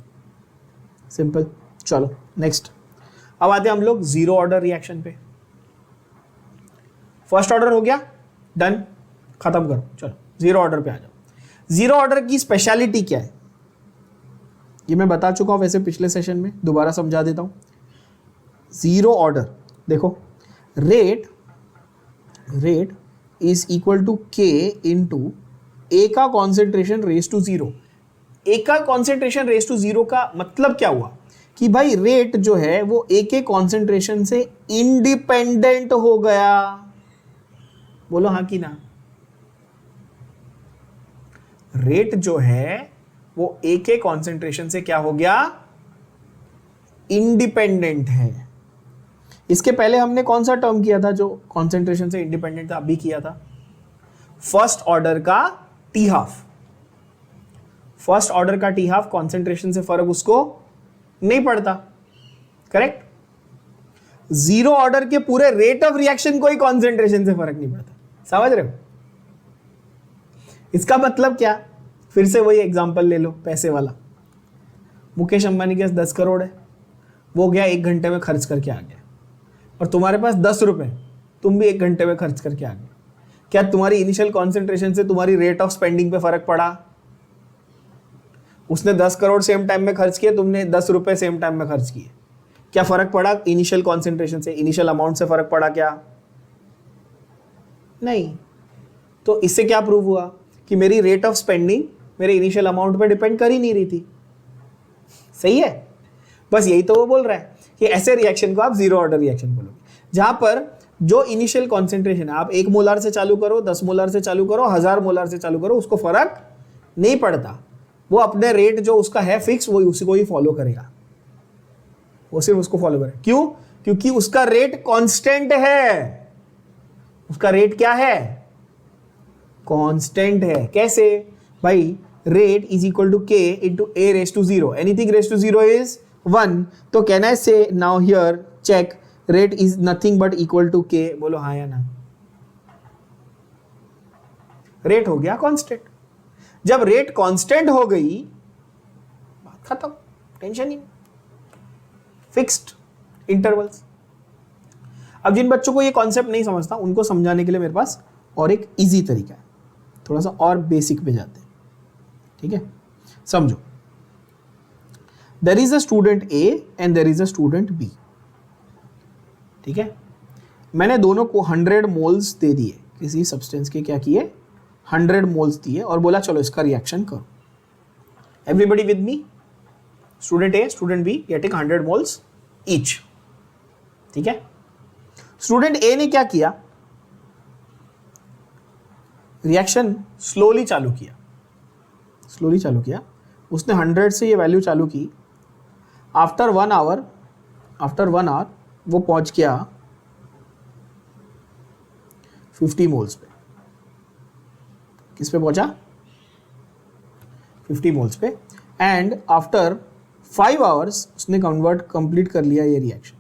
सिंपल। चलो नेक्स्ट, अब आते हैं हम लोग जीरो ऑर्डर रिएक्शन पे। फर्स्ट ऑर्डर हो गया, डन, खत्म करो। चलो जीरो ऑर्डर पे आ जाओ। जीरो ऑर्डर की स्पेशलिटी क्या है ये मैं बता चुका हूं वैसे पिछले सेशन में, दोबारा समझा देता हूं। जीरो ऑर्डर देखो, rate is equal to K into A का कॉन्सेंट्रेशन रेज टू 0। A का कॉन्सेंट्रेशन रेज टू 0 का मतलब क्या हुआ कि भाई रेट जो है वो A के कॉन्सेंट्रेशन से इंडिपेंडेंट हो गया। बोलो हाँ कि ना? रेट जो है वो A के कॉन्सेंट्रेशन से क्या हो गया? इंडिपेंडेंट है। इसके पहले हमने कौन सा टर्म किया था जो कॉन्सेंट्रेशन से इंडिपेंडेंट था? अभी किया था, फर्स्ट ऑर्डर का टी हाफ। फर्स्ट ऑर्डर का टी हाफ कॉन्सेंट्रेशन से फर्क उसको नहीं पड़ता, करेक्ट? जीरो ऑर्डर के पूरे रेट ऑफ रिएक्शन को ही कॉन्सेंट्रेशन से फर्क नहीं पड़ता। समझ रहे हो? इसका मतलब क्या? फिर से वही एग्जांपल ले लो, पैसे वाला। मुकेश अंबानी के पास 10 करोड़ है, वो गया 1 घंटे में खर्च करके आ गया, और तुम्हारे पास 10 रुपए, तुम भी 1 घंटे में खर्च करके आ गए। क्या तुम्हारी इनिशियल कॉन्सेंट्रेशन से तुम्हारी रेट ऑफ स्पेंडिंग पे फर्क पड़ा? उसने 10 करोड़ सेम टाइम में खर्च किए, तुमने 10 रुपए सेम टाइम में खर्च किए। क्या फर्क पड़ा इनिशियल कॉन्सेंट्रेशन से, इनिशियल अमाउंट से फर्क पड़ा क्या? नहीं। तो इससे क्या प्रूव हुआ कि मेरी रेट ऑफ स्पेंडिंग मेरे इनिशियल अमाउंट पे डिपेंड कर ही नहीं रही थी। सही है? बस यही तो वो बोल रहा है कि ऐसे रिएक्शन को आप जीरो ऑर्डर रिएक्शन बोलोगे, जहां पर जो इनिशियल कॉन्सेंट्रेशन है, आप 1 मोलार से चालू करो, 10 मोलार से चालू करो, 1000 मोलार से चालू करो, उसको फर्क नहीं पड़ता। वो अपने रेट जो उसका है फिक्स वो उसी को ही फॉलो करेगा, वो सिर्फ उसको फॉलो करेगा। क्यों? क्योंकि उसका रेट कांस्टेंट है। उसका रेट क्या है? कांस्टेंट है। कैसे भाई? Rate is equal to K into A raise to 0, anything raise to 0 is 1। तो can I say now here check rate is nothing but equal to K? बोलो हाँ या ना। रेट हो गया कांस्टेंट। जब रेट कांस्टेंट हो गई बात खत्म, टेंशन ही, फिक्स्ड इंटरवल्स। अब जिन बच्चों को ये कॉन्सेप्ट नहीं समझता उनको समझाने के लिए मेरे पास और एक इजी तरीका है, थोड़ा सा और बेसिक पे जाते हैं, ठीक है? समझो, there is a student A and there is a student B, ठीक है? मैंने दोनों को 100 मोल्स दे दिए, किसी सब्सटेंस के क्या किए? 100 मोल्स दिए और बोला चलो इसका रिएक्शन करो। Everybody with me? Student A, student B, ये टेक 100 मोल्स ईच, ठीक है? स्टूडेंट ए ने क्या किया? रिएक्शन स्लोली चालू किया, स्लोली चालू किया। उसने 100 से ये वैल्यू चालू की। आफ्टर 1 आवर वो पहुंच गया 50 मोल्स पे। किस पे पहुंचा? 50 मोल्स पे। एंड आफ्टर 5 आवर्स उसने कंप्लीट कर लिया ये रिएक्शन।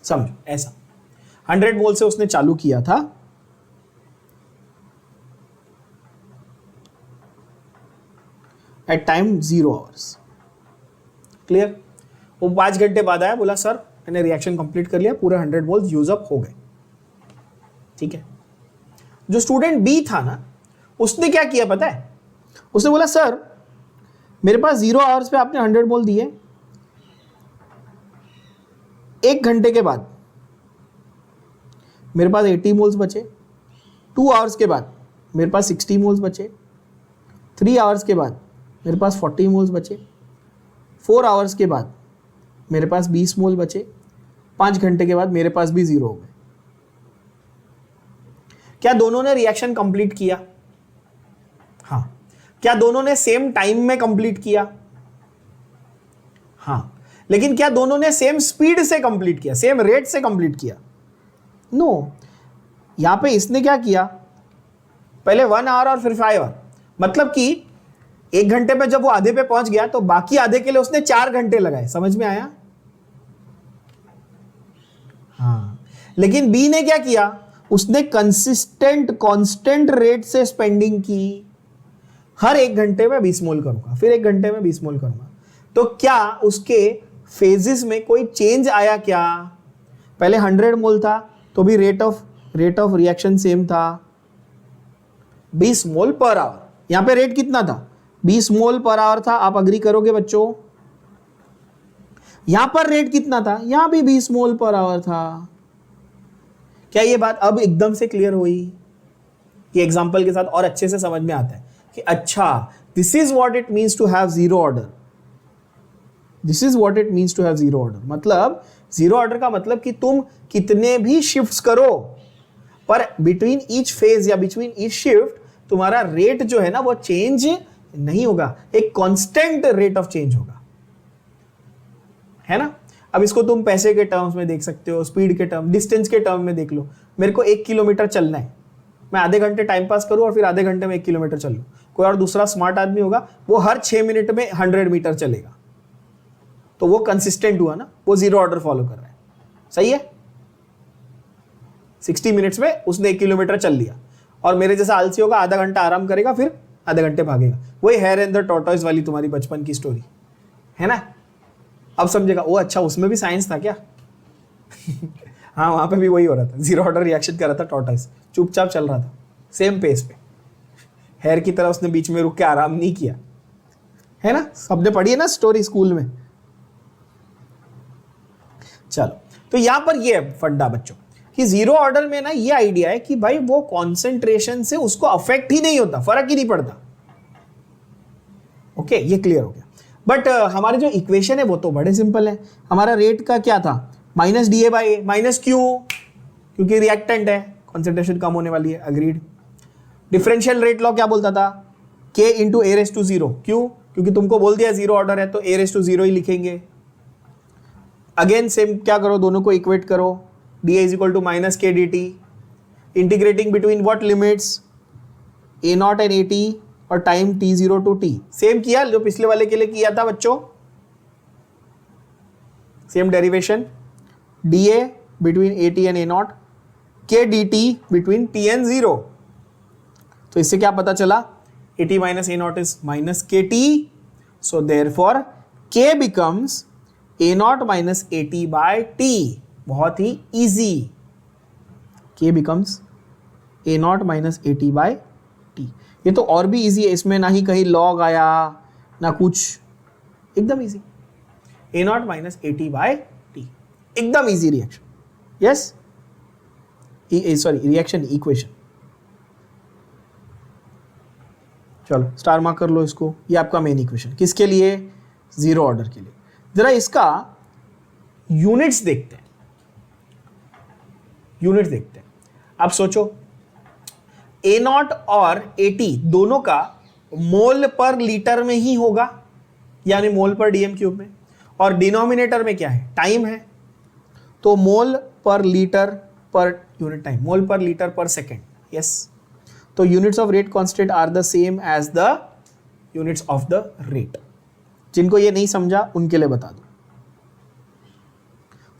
समझो, ऐसा 100 मोल से उसने चालू किया था, एट टाइम 0 आवर्स। क्लियर? वो 5 घंटे बाद आया, बोला सर मैंने रिएक्शन कंप्लीट कर लिया, पूरे 100 मोल्स यूज अप हो गए, ठीक है? जो स्टूडेंट बी था ना, उसने क्या किया पता है? उसने बोला सर मेरे पास 0 आवर्स पे आपने 100 मोल दिए, 1 घंटे के बाद मेरे पास 80 मोल्स बचे, 2 आवर्स के बाद मेरे पास 60 मोल्स बचे, 3 आवर्स के बाद मेरे पास 40 मोल्स बचे, 4 आवर्स के बाद मेरे पास 20 मोल बचे, 5 घंटे के बाद मेरे पास भी 0 हो गए। क्या दोनों ने रिएक्शन कंप्लीट किया? हाँ। क्या दोनों ने सेम टाइम में कंप्लीट किया? हाँ। लेकिन क्या दोनों ने सेम स्पीड से कंप्लीट किया, सेम रेट से कंप्लीट किया? नो। यहां पे इसने क्या किया? पहले 1 आवर और फिर 5 आवर, मतलब कि 1 घंटे में जब वो आधे पे पहुंच गया तो बाकी आधे के लिए उसने 4 घंटे लगाए। समझ में आया? हाँ। लेकिन बी ने क्या किया? उसने कंसिस्टेंट कांस्टेंट रेट से स्पेंडिंग की। हर 1 घंटे में 20 मोल करूंगा, फिर 1 घंटे में 20 मोल करूंगा। तो क्या उसके फेजेस में कोई चेंज आया क्या? पहले 100 मोल था तो भी रेट ऑफ रिएक्शन सेम था, 20 मोल पर आवर। यहां पे रेट कितना था? 20 मोल पर आवर था। आप अग्री करोगे बच्चों? यहां पर रेट कितना था? यहां भी 20 मोल पर आवर था। क्या ये बात अब एकदम से क्लियर हुई? कि एग्जांपल के साथ और अच्छे से समझ में आता है कि अच्छा, this is what it means to have zero order. This is what it means to have zero order. मतलब जीरो ऑर्डर का मतलब कि तुम कितने भी शिफ्ट्स करो, पर बिटवीन ईच फेज या बिटवीन ईच शिफ्ट तुम्हारा रेट जो है ना वो चेंज नहीं होगा, एक कांस्टेंट रेट ऑफ चेंज होगा, है ना? अब इसको तुम पैसे के टर्म्स में देख सकते हो, स्पीड के टर्म, डिस्टेंस के टर्म में देख लो। मेरे को 1 किलोमीटर चलना है, मैं आधे घंटे टाइम पास करूं और फिर आधे घंटे में 1 किलोमीटर चल लूं। कोई और दूसरा स्मार्ट आदमी होगा, वो हर 6 मिनट में 100 मीटर चलेगा, तो वो कंसिस्टेंट हुआ ना, वो जीरो ऑर्डर फॉलो कर रहा है। सही है? 60 मिनट्स में उसने 1 किलोमीटर चल लिया, और मेरे जैसा आलसी होगा, आधा घंटा आराम करेगा, फिर आधे घंटे भागेगा। वही हेयर एंड द टॉर्टोइस वाली तुम्हारी बचपन की स्टोरी है ना? अब समझेगा वो, अच्छा उसमें भी साइंस था क्या? हाँ, वहां पे भी वही हो रहा था, जीरो ऑर्डर रिएक्शन कर रहा था टॉर्टोइस, चुपचाप चल रहा था सेम पेस पे। हेयर की तरह उसने बीच में रुक के आराम नहीं किया, है ना? सबने पढ़ी है ना स्टोरी स्कूल में। चलो, तो यहां पर ये फंडा बच्चों कि जीरो ऑर्डर में ना ये आइडिया है कि भाई वो कॉन्सेंट्रेशन से उसको अफेक्ट ही नहीं होता, फर्क ही नहीं पड़ता। ओके, ये क्लियर हो गया। बट हमारे जो इक्वेशन है वो तो बड़े सिंपल है। हमारा रेट का क्या था? Minus D A by minus Q, क्योंकि रिएक्टेंट है, कॉन्सेंट्रेशन कम होने वाली है, अग्रीड। डिफरेंशियल रेट लॉ क्या बोलता था? k into A raise to zero. क्यों? क्योंकि तुमको बोल दिया जीरो ऑर्डर है तो ए रेस टू जीरो ही लिखेंगे. अगेन सेम क्या करो, दोनों को इक्वेट करो. D is equal to minus K D T. Integrating between what limits? A naught and A T और time T zero to T. Same किया जो पिछले वाले के लिए किया था बच्चों. Same derivation. D A between A T and A naught, K D T between T and zero. तो इससे क्या पता चला? A T minus A naught is minus K T. So therefore K becomes A naught minus A T by T. बहुत ही easy. K becomes A naught minus A T by T. ये तो और भी easy है, इसमें ना ही कहीं लॉग आया ना कुछ, एकदम easy. A naught minus A T by T, एकदम easy reaction. Yes, sorry reaction equation. चलो स्टार मार्क कर लो इसको. ये आपका मेन इक्वेशन. किसके लिए? जीरो ऑर्डर के लिए. जरा इसका यूनिट्स देखते हैं. यूनिट्स देखते हैं. आप सोचो ए नॉट और ए टी दोनों का मोल पर लीटर में ही होगा, यानी मोल पर डीएम क्यूब में. और डिनोमिनेटर में क्या है? टाइम है. तो मोल per litre per unit time, मोल per litre per second. Yes. तो units of rate constant are the same as the units of the rate. जिनको ये नहीं समझा उनके लिए बता दो.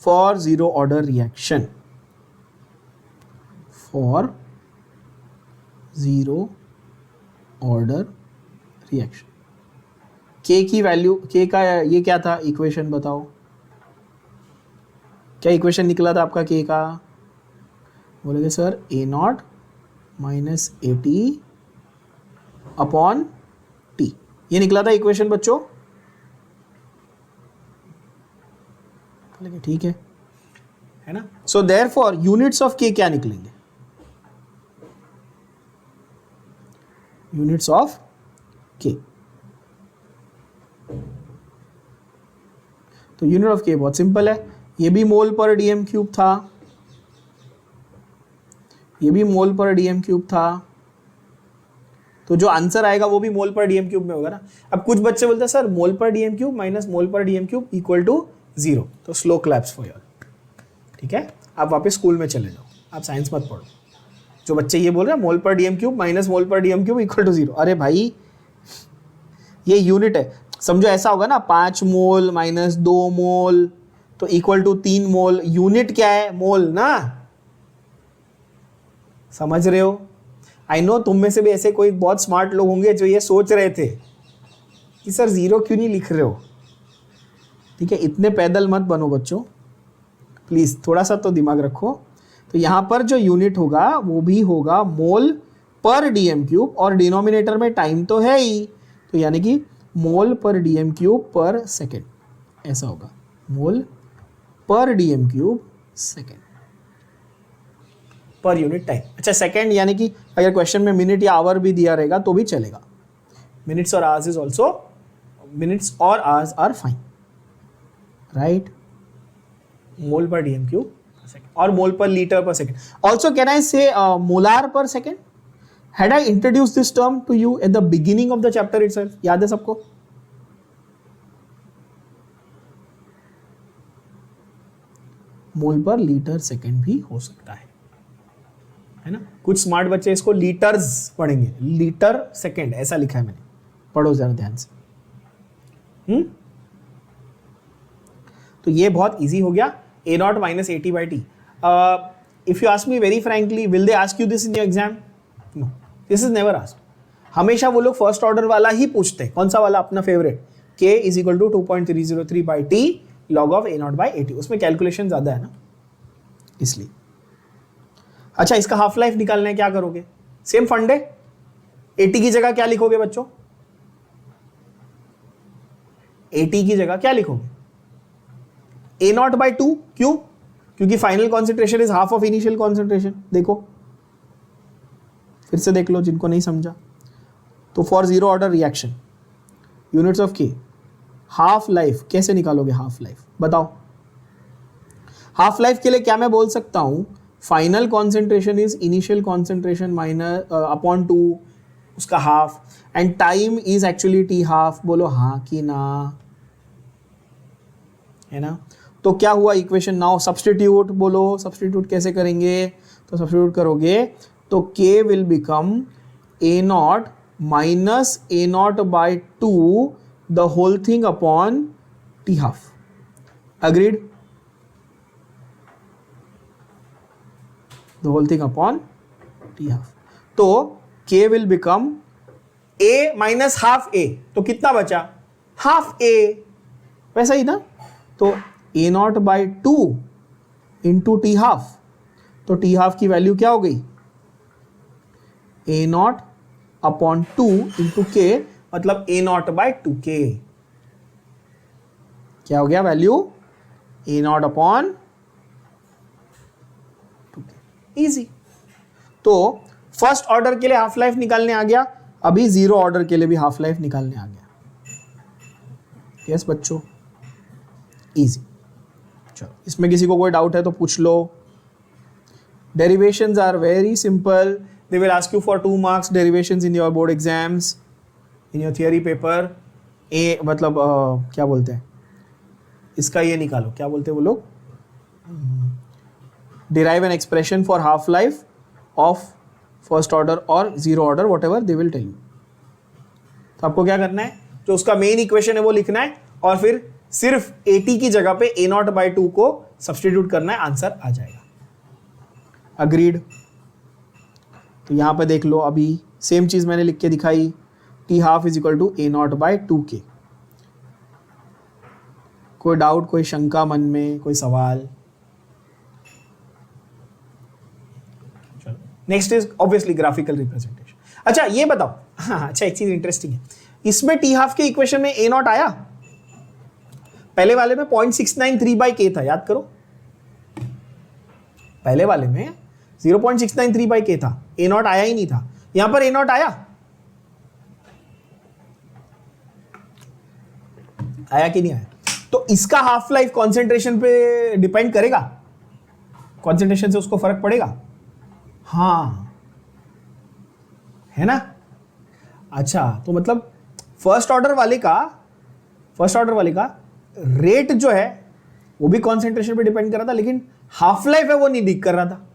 For zero order reaction, for zero order reaction, K की वैल्यू, के का ये क्या था इक्वेशन बताओ? क्या इक्वेशन निकला था आपका के का? बोलेंगे sir A naught minus A T upon T. ये निकला था इक्वेशन बच्चों. ठीक है ना. सो देयरफॉर यूनिट्स ऑफ के क्या निकलेंगे? यूनिट्स ऑफ के. तो यूनिट ऑफ के बहुत सिंपल है. ये भी मोल पर डीएम क्यूब था, ये भी मोल पर डीएम क्यूब था. तो जो आंसर आएगा वो भी मोल पर डीएम क्यूब में होगा ना. अब कुछ बच्चे बोलते हैं sir mole per DM cube minus mole per DM cube equal to zero. तो स्लो क्लैप्स फॉर योर. ठीक है, आप वापस स्कूल में चले जाओ, आप साइंस मत पढ़ो. जो बच्चे ये बोल रहे हैं मोल per DM cube minus mole per DM cube equal to zero, अरे भाई ये यूनिट है. समझो ऐसा होगा ना, 5 मोल माइनस 2 मोल तो इक्वल टू 3 मोल. यूनिट क्या है? मोल ना. समझ रहे हो? आई नो तुम में से भी ऐसे कोई बहुत स्मार्ट लोग होंगे जो ये सोच रहे थे कि सर जीरो क्यों नहीं लिख रहे हो. ठीक है, इतने पैदल मत बनो बच्चों, प्लीज थोड़ा सा तो दिमाग रखो. तो यहां पर जो यूनिट होगा वो भी होगा मोल पर डीएम क्यूब, और डिनोमिनेटर में टाइम तो है ही, तो यानी कि मोल पर डीएम क्यूब पर सेकेंड. ऐसा होगा, मोल per DM cube second per unit time. अच्छा सेकेंड यानी कि अगर क्वेश्चन में मिनट या आवर भी दिया रहेगा तो भी चलेगा. मिनट्स और आवर्स इज ऑल्सो, मिनट्स और hours are fine, right. Mole per DM cube per second और मोल per litre per second. Also can I say molar per second? Had I introduce this term to you at the beginning of the chapter itself? याद है सबको? मोल per litre second भी हो सकता है ना. कुछ स्मार्ट बच्चे इसको लीटर्स पढ़ेंगे, लीटर सेकेंड ऐसा लिखा है मैंने, पढ़ो जरा ध्यान से. तो ये बहुत इजी हो गया. A naught minus A T by T. If you ask me very frankly, will they ask you this in your exam? No, this is never asked. हमेशा वो लोग फर्स्ट ऑर्डर वाला ही पूछते हैं. कौन सा वाला? अपना favourite, K is equal to 2.303 by T log of A naught by A T. उसमें कैलकुलेशन ज्यादा है ना, इसलिए. अच्छा, इसका हाफ लाइफ निकालना है, क्या करोगे? सेम फंडे. ए टी की जगह क्या लिखोगे बच्चों? ए टी की जगह क्या लिखोगे? ए नॉट बाई 2. क्यों? क्योंकि final concentration is half of initial concentration. देखो फिर से देख लो जिनको नहीं समझा. तो for zero order reaction, units of के, हाफ लाइफ कैसे निकालोगे? हाफ लाइफ बताओ. हाफ लाइफ के लिए क्या मैं बोल सकता हूं? Final concentration is initial concentration minus upon 2 उसका half, and time is actually T half. बोलो हाँ कि ना, है ना। तो क्या हुआ इक्वेशन, नाउ सब्सटीट्यूट, बोलो सब्सटीट्यूट कैसे करेंगे, तो सब्सटीट्यूट करोगे तो k will become a naught minus a naught by 2 the whole thing upon t half. Agreed, the whole thing upon t half. तो k will become a minus half a, तो कितना बचा, half a, वैसा ही ना। तो a naught by 2 into T half, तो T half की value क्या हो गई, a नॉट अपॉन 2 इंटू के, मतलब a नॉट बाई 2k। क्या हो गया value, a not upon 2k। Easy. तो फर्स्ट ऑर्डर के लिए हाफ लाइफ निकालने आ गया, अभी जीरो ऑर्डर के लिए भी हाफ लाइफ निकालने आ गया। यस बच्चों, इजी। चलो, इसमें किसी को कोई डाउट है तो पूछ लो। Derivations are very simple. They will ask you for 2 marks derivations in your board exams, in your theory paper. मतलब क्या बोलते हैं इसका, ये निकालो, क्या बोलते हैं वो लोग, derive an expression for half life of first order or zero order, whatever they will tell you. तो आपको क्या करना है, जो उसका मेन इक्वेशन है वो लिखना है, और फिर सिर्फ AT की जगह पे a नॉट बाई 2 को सब्सटीट्यूट करना है, आंसर आ जाएगा। अग्रीड। तो यहां पे देख लो, अभी सेम चीज मैंने लिख के दिखाई, T half is equal to a naught by 2k। कोई डाउट, कोई शंका मन में, कोई सवाल? चलो, next is obviously graphical representation. अच्छा ये बताओ, हाँ अच्छा एक चीज इंटरेस्टिंग है, इसमें टी हाफ के इक्वेशन में a नॉट आया, पहले वाले में 0.693 बाई k था, याद करो, पहले वाले में 0.693 बाई k था, a नॉट आया ही नहीं था, यहां पर a नॉट आया, आया कि नहीं आया? तो इसका हाफ लाइफ कॉन्सेंट्रेशन पे डिपेंड करेगा, कॉन्सेंट्रेशन से उसको फर्क पड़ेगा, हाँ है ना। अच्छा तो मतलब फर्स्ट ऑर्डर वाले का रेट जो है वो भी कॉन्सेंट्रेशन पे डिपेंड कर रहा था, लेकिन हाफ लाइफ है वो नहीं दिख कर रहा था।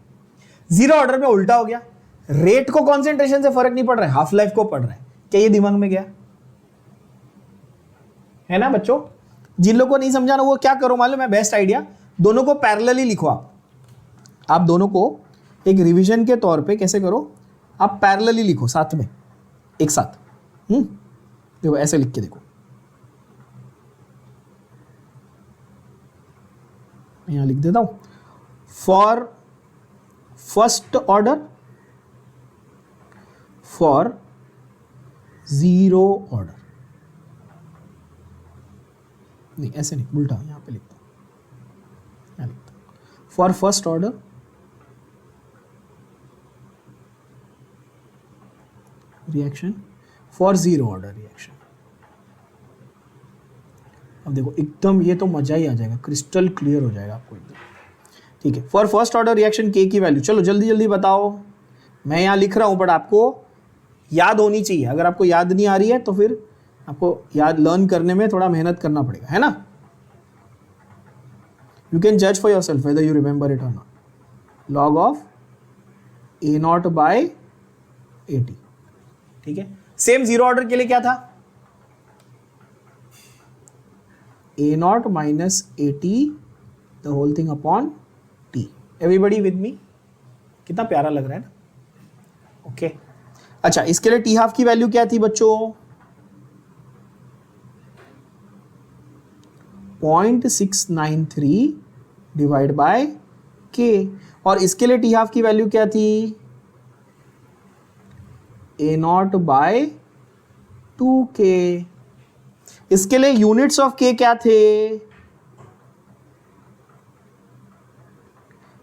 जीरो ऑर्डर में उल्टा हो गया, रेट को कॉन्सेंट्रेशन से फर्क नहीं पड़ रहा है, हाफ लाइफ को पड़ रहा है। क्या ये दिमाग में गया है ना बच्चों? जिन लोगों को नहीं समझाना वो क्या करो मालूम है, बेस्ट आइडिया, दोनों को पैरेलली लिखो। आप दोनों को एक रिवीजन के तौर पे कैसे करो, आप पैरेलली लिखो साथ में, एक साथ। देखो ऐसे लिख के देखो, यहां लिख देता हूं, for first order, for zero order, नहीं ऐसे नहीं, उल्टा यहां पे लिखता हूं, यहां लिखता हूं, for first order reaction, for zero order reaction. अब देखो एकदम ये तो मजा ही आ जाएगा, क्रिस्टल क्लियर हो जाएगा आपको एकदम। ठीक है, for first order reaction K की वैल्यू, चलो जल्दी जल्दी बताओ, मैं यहाँ लिख रहा हूँ बट आपको याद होनी चाहिए। अगर आपको याद नहीं आ रही है तो फिर आपको याद लर्न करने में थोड़ा मेहनत करना पड़ेगा, है ना। यू कैन जज for yourself whether you remember it और not. Log of A naught by 80, ठीक है। सेम जीरो ऑर्डर के लिए क्या था, a naught minus 80 the whole thing upon t। Everybody with me, कितना प्यारा लग रहा है ना, ओके। अच्छा इसके लिए टी हाफ की वैल्यू क्या थी बच्चों, 0.693 डिवाइड बाय k, और इसके लिए टी हाफ की वैल्यू क्या थी, a नॉट बाय 2k। इसके लिए यूनिट्स ऑफ k क्या थे,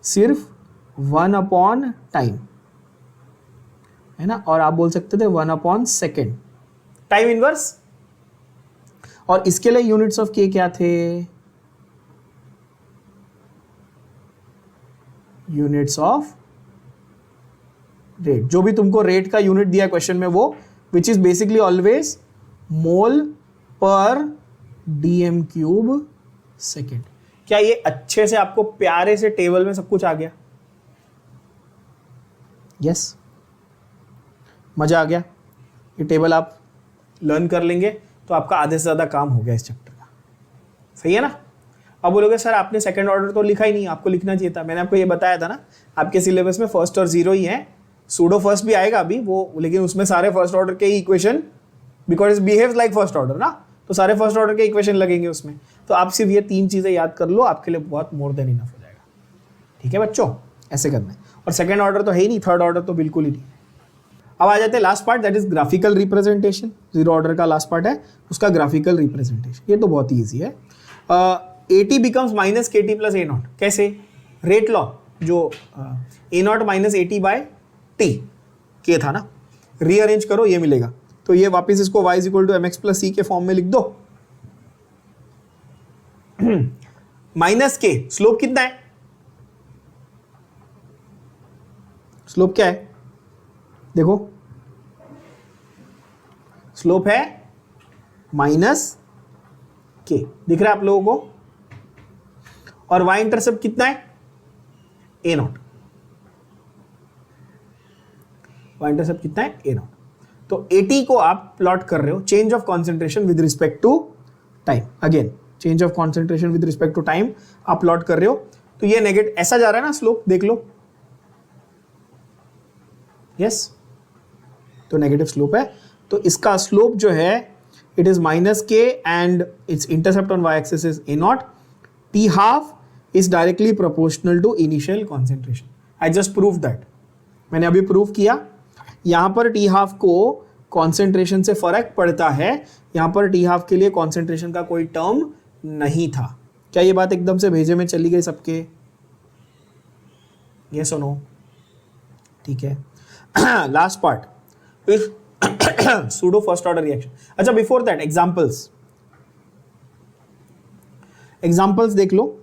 सिर्फ 1 अपॉन टाइम, है ना, और आप बोल सकते थे 1 अपॉन सेकेंड, टाइम इनवर्स। और इसके लिए यूनिट्स ऑफ k क्या थे, यूनिट्स ऑफ रेट, जो भी तुमको रेट का यूनिट दिया क्वेश्चन में वो, which is basically always mole per DM cube second. क्या ये अच्छे से आपको प्यारे से टेबल में सब कुछ आ गया? यस, मजा आ गया? ये टेबल आप लर्न कर लेंगे तो आपका आधे से ज़्यादा काम हो गया इस चैप्टर का। सही है ना? अब बोलोगे सर आपने सेकंड ऑर्डर तो लिखा ही नहीं, आपको लिखना चाहिए था। मैंने आपको ये बताया था ना, आपके सिलेबस में फर्स्ट और जीरो ही है, सूडो फर्स्ट भी आएगा अभी वो, लेकिन उसमें सारे फर्स्ट ऑर्डर के ही equation, because it behaves like first order ना, तो सारे फर्स्ट ऑर्डर के इक्वेशन लगेंगे उसमें। तो आप सिर्फ ये 3 चीज़ें याद कर लो, आपके लिए बहुत मोर देन इनफ हो जाएगा। ठीक है बच्चों, ऐसे करना है। और सेकंड ऑर्डर तो है ही नहीं, थर्ड ऑर्डर तो बिल्कुल ही नहीं। अब आ जाते हैं last part, that is graphical representation. Zero order का लास्ट पार्ट है उसका ग्राफिकल रिप्रेजेंटेशन। ये तो बहुत ही ईजी है। AT becomes minus KT plus A naught. कैसे? रेट लॉ, जो A naught minus AT by T के था ना, रीअरेंज करो, ये मिलेगा। तो ये वापस इसको y is equal to mx plus c के फॉर्म में लिख दो। माइनस k, स्लोप कितना है? स्लोप क्या है? देखो, स्लोप है माइनस k, दिख रहा है आप लोगों को? और y इंटरसेप्ट कितना है? A not. y इंटरसेप्ट कितना है? A not. तो AT को आप प्लॉट कर रहे हो change of concentration with respect to time. Again change of concentration with respect to time आप प्लॉट कर रहे हो। तो ये नेगेटिव ऐसा जा रहा है ना स्लोप, देख लो। यस, तो नेगेटिव स्लोप है। तो इसका स्लोप जो है it is minus k and its intercept on y axis is A naught. T half is directly proportional to initial concentration. I just prove that, मैंने अभी प्रूव किया। यहां पर T हाफ को कॉन्सेंट्रेशन से फर्क पड़ता है, यहां पर T हाफ के लिए कॉन्सेंट्रेशन का कोई टर्म नहीं था। क्या ये बात एकदम से भेजे में चली गई सबके? ये सुनो, ठीक है। Last part is pseudo first order reaction. अच्छा, बिफोर दैट एग्जाम्पल्स देख लो।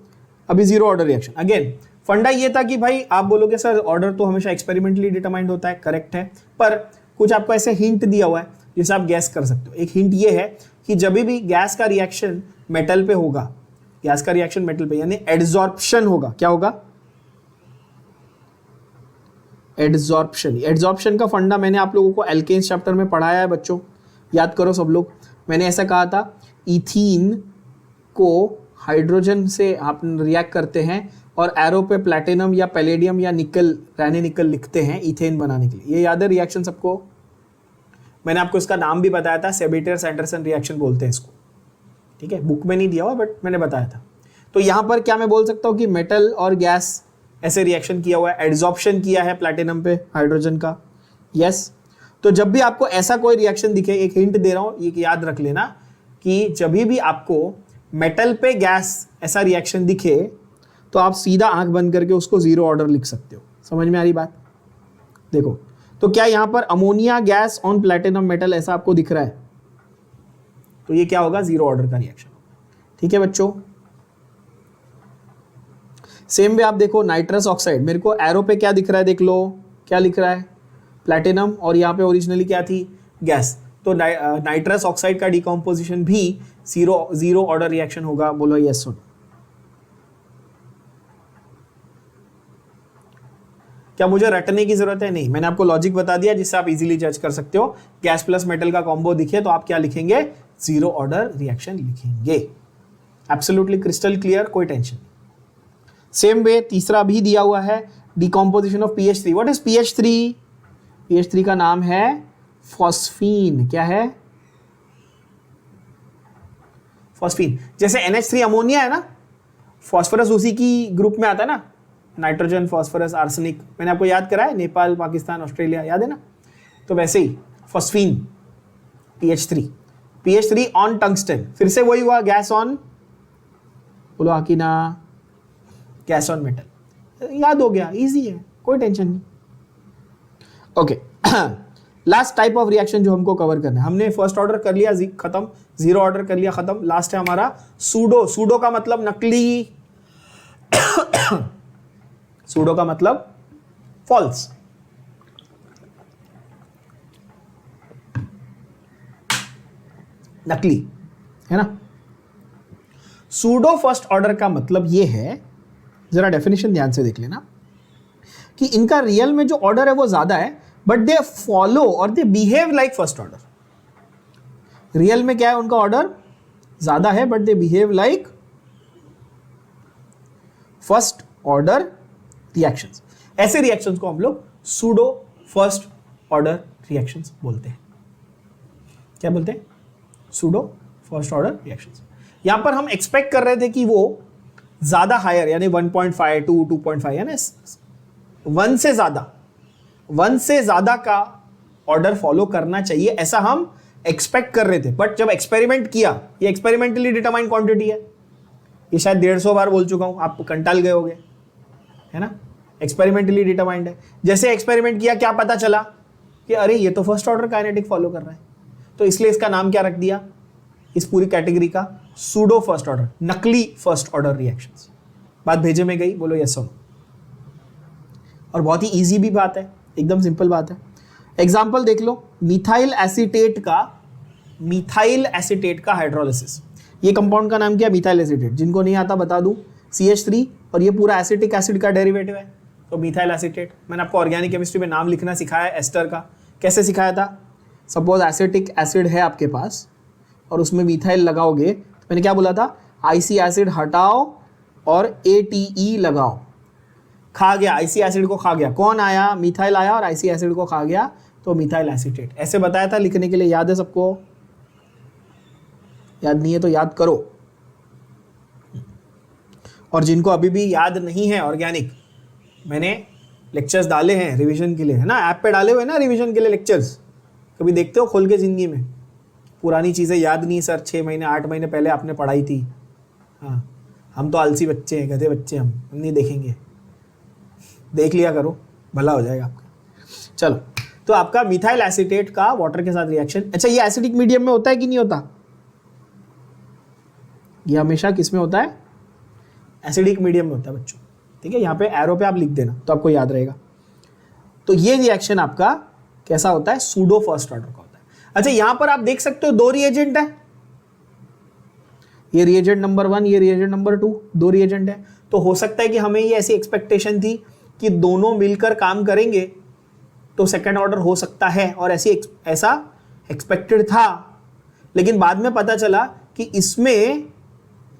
अभी जीरो ऑर्डर रिएक्शन। अगेन फंडा ये था कि भाई आप बोलोगे सर ऑर्डर तो हमेशा एक्सपेरिमेंटली डिटरमाइंड होता है, करेक्ट है, पर कुछ आपको ऐसे हिंट दिया हुआ है जिसे आप गैस कर सकते हो। एक हिंट ये है कि जब भी गैस का रिएक्शन मेटल पे होगा, गैस का रिएक्शन मेटल पे यानी एडजॉर्प्शन होगा। क्या होगा? एडजॉर्प्शन। एडजॉर्प्शन का फंडा मैंने आप लोगों को एल्केन्स चैप्टर में पढ़ाया है बच्चों, याद करो सब लोग। मैंने ऐसा कहा था, इथीन को हाइड्रोजन से आप रिएक्ट करते हैं और एरो पे प्लैटिनम या पैलेडियम या निकल, रैने निकल लिखते हैं इथेन बनाने के लिए। ये याद है रिएक्शन सबको? मैंने आपको इसका नाम भी बताया था, सेबेटियर सैंडरसन रिएक्शन बोलते हैं इसको। ठीक है, बुक में नहीं दिया हुआ बट मैंने बताया था। तो यहाँ पर क्या मैं बोल सकता हूँ कि मेटल और गैस ऐसे रिएक्शन किया हुआ है, एड्जॉर्प्शन किया है प्लैटिनम पे हाइड्रोजन का। यस, तो जब भी आपको ऐसा कोई रिएक्शन दिखे, एक हिंट दे रहा हूँ, ये याद रख लेना कि जब भी आपको मेटल पे गैस ऐसा रिएक्शन दिखे तो आप सीधा आंख बंद करके उसको जीरो ऑर्डर लिख सकते हो। समझ में आ रही बात? देखो, तो क्या यहां पर ammonia gas on platinum metal ऐसा आपको दिख रहा है? तो ये क्या होगा? जीरो ऑर्डर का रिएक्शन। ठीक है बच्चों, सेम वे आप देखो नाइट्रस ऑक्साइड, मेरे को एरो पे क्या दिख रहा है? देख लो क्या लिख रहा है? प्लैटिनम, और यहाँ पे ओरिजिनली क्या थी? गैस। तो नाइट्रस ऑक्साइड का डिकम्पोजिशन भी जीरो ऑर्डर रिएक्शन होगा। बोलो यस सुन। क्या मुझे रटने की जरूरत है? नहीं, मैंने आपको लॉजिक बता दिया जिससे आप इजीली जज कर सकते हो। गैस प्लस मेटल का कॉम्बो दिखे तो आप क्या लिखेंगे? जीरो ऑर्डर रिएक्शन लिखेंगे। एब्सोल्युटली क्रिस्टल क्लियर, कोई टेंशन नहीं। सेम वे तीसरा भी दिया हुआ है, decomposition of PH3। What is PH3? PH3 का नाम है फॉस्फीन। क्या है? फॉस्फीन। जैसे NH3 अमोनिया है ना, फॉस्फोरस उसी की ग्रुप में आता है ना, नाइट्रोजन, फॉस्फोरस, आर्सेनिक। मैंने आपको याद करा है, नेपाल, पाकिस्तान, ऑस्ट्रेलिया, याद है ना? तो वैसे ही फॉस्फीन PH3 ऑन टंगस्टन। फिर से वही हुआ, गैस ऑन, बोलो आकिना, गैस ऑन मेटल। याद हो गया, इजी है, कोई टेंशन नहीं। Okay, last type of reaction जो हमको कवर करना है, हमने फर्स्ट ऑर्डर कर लिया खत्म, जीरो ऑर्डर कर लिया खत्म। लास्ट है हमारा सूडो। सूडो का मतलब नकली सूडो का मतलब फॉल्स। नकली, है ना। सूडो फर्स्ट ऑर्डर का मतलब ये है, जरा डेफिनेशन ध्यान से देख लेना, कि इनका रियल में जो ऑर्डर है वो ज्यादा है, बट दे फॉलो और they behave like first order. Real में क्या है, उनका ऑर्डर ज्यादा है but they behave like first order reactions. ऐसे रिएक्शंस को हम लोग सूडो फर्स्ट ऑर्डर रिएक्शंस बोलते हैं। क्या बोलते हैं? Pseudo first order reactions. यहां पर हम एक्सपेक्ट कर रहे थे कि वो ज्यादा हायर, यानी 1.5 टू 2.5, यानी 1 से ज्यादा का ऑर्डर फॉलो करना चाहिए, ऐसा हम एक्सपेक्ट कर रहे थे। बट जब एक्सपेरिमेंट किया, ये एक्सपेरिमेंटली डिटरमाइंड क्वांटिटी है, ये शायद 150 बार बोल चुका हूं, आप कंटाल गए होगे, है ना। एक्सपेरिमेंटली डिटरमाइंड है। जैसे एक्सपेरिमेंट किया, क्या पता चला कि अरे ये तो फर्स्ट ऑर्डर काइनेटिक फॉलो कर रहा है, तो इसलिए इसका नाम क्या रख दिया इस पूरी कैटेगरी का? सूडो फर्स्ट ऑर्डर, नकली फर्स्ट ऑर्डर रिएक्शंस। बात भेजे में गई? बोलो यस और नो। और बहुत ही इजी भी बात है, एकदम सिंपल बात है। एग्जाम्पल देख लो, मिथाइल एसीटेट का हाइड्रोलिसिस। ये कंपाउंड का नाम क्या है? Methyl acetate. जिनको नहीं आता बता दूं, CH3, और ये पूरा एसिटिक एसिड का डेरिवेटिव है, तो मिथाइल एसीटेट। मैंने आपको ऑर्गेनिक केमिस्ट्री में नाम लिखना सिखाया एस्टर का। कैसे सिखाया था? सपोज एसिटिक एसिड है आपके पास और उसमें मिथाइल लगाओगे, तो मैंने क्या बोला था? IC एसिड हटाओ और ATE लगाओ। खा गया, IC एसिड को खा गया, कौन आया? मिथाइल आया और IC एसिड को खा गया, तो मिथाइल एसीटेट। ऐसे बताया था लिखने के लिए, याद है सबको? याद नहीं है तो याद करो। और जिनको अभी भी याद नहीं है ऑर्गेनिक, मैंने लेक्चर्स डाले हैं रिवीजन के लिए, है ना, ऐप पे डाले हुए ना रिवीजन के लिए लेक्चर्स। कभी देखते हो खोल के जिंदगी में? पुरानी चीज़ें याद नहीं सर, 6 महीने 8 महीने पहले आपने पढ़ाई थी। हाँ, हम तो आलसी बच्चे हैं, गधे बच्चे, हम नहीं देखेंगे। देख लिया करो, भला हो जाएगा आपका। चलो, तो आपका मिथाइल एसीटेट का वाटर के साथ रिएक्शन। अच्छा, ये एसिडिक मीडियम में होता है कि नहीं होता? ये हमेशा किस में होता है? एसिडिक मीडियम में होता है बच्चों, ठीक है। यहाँ पे एरो पे आप लिख देना तो आपको याद रहेगा। तो ये रिएक्शन आपका कैसा होता है? सूडो फर्स्ट ऑर्डर का होता है। अच्छा, यहां पर आप देख सकते हो 2 रिएजेंट है, ये रिएजेंट नंबर 1, ये रिएजेंट नंबर 2, 2 रिएजेंट है। तो हो सकता है कि हमें ये ऐसी एक्सपेक्टेशन थी कि दोनों मिलकर काम करेंगे तो सेकेंड ऑर्डर हो सकता है, और ऐसा एक्सपेक्टेड था। लेकिन बाद में पता चला कि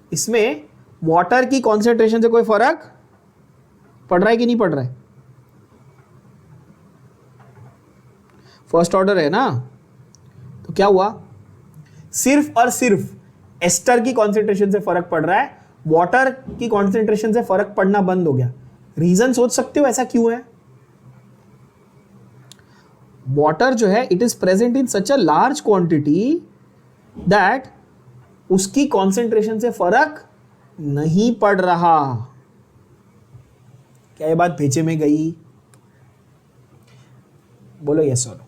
इसमें वाटर की कॉन्सेंट्रेशन से कोई फर्क पड़ रहा है कि नहीं पड़ रहा है? फर्स्ट ऑर्डर है ना, तो क्या हुआ? सिर्फ और सिर्फ एस्टर की कॉन्सेंट्रेशन से फर्क पड़ रहा है, वाटर की कॉन्सेंट्रेशन से फर्क पड़ना बंद हो गया। रीजन सोच सकते हो ऐसा क्यों है? वाटर जो है, it is present in such a large quantity that उसकी कॉन्सेंट्रेशन से फर्क नहीं पड़ रहा। क्या ये बात भेजे में गई? बोलो यस और नो।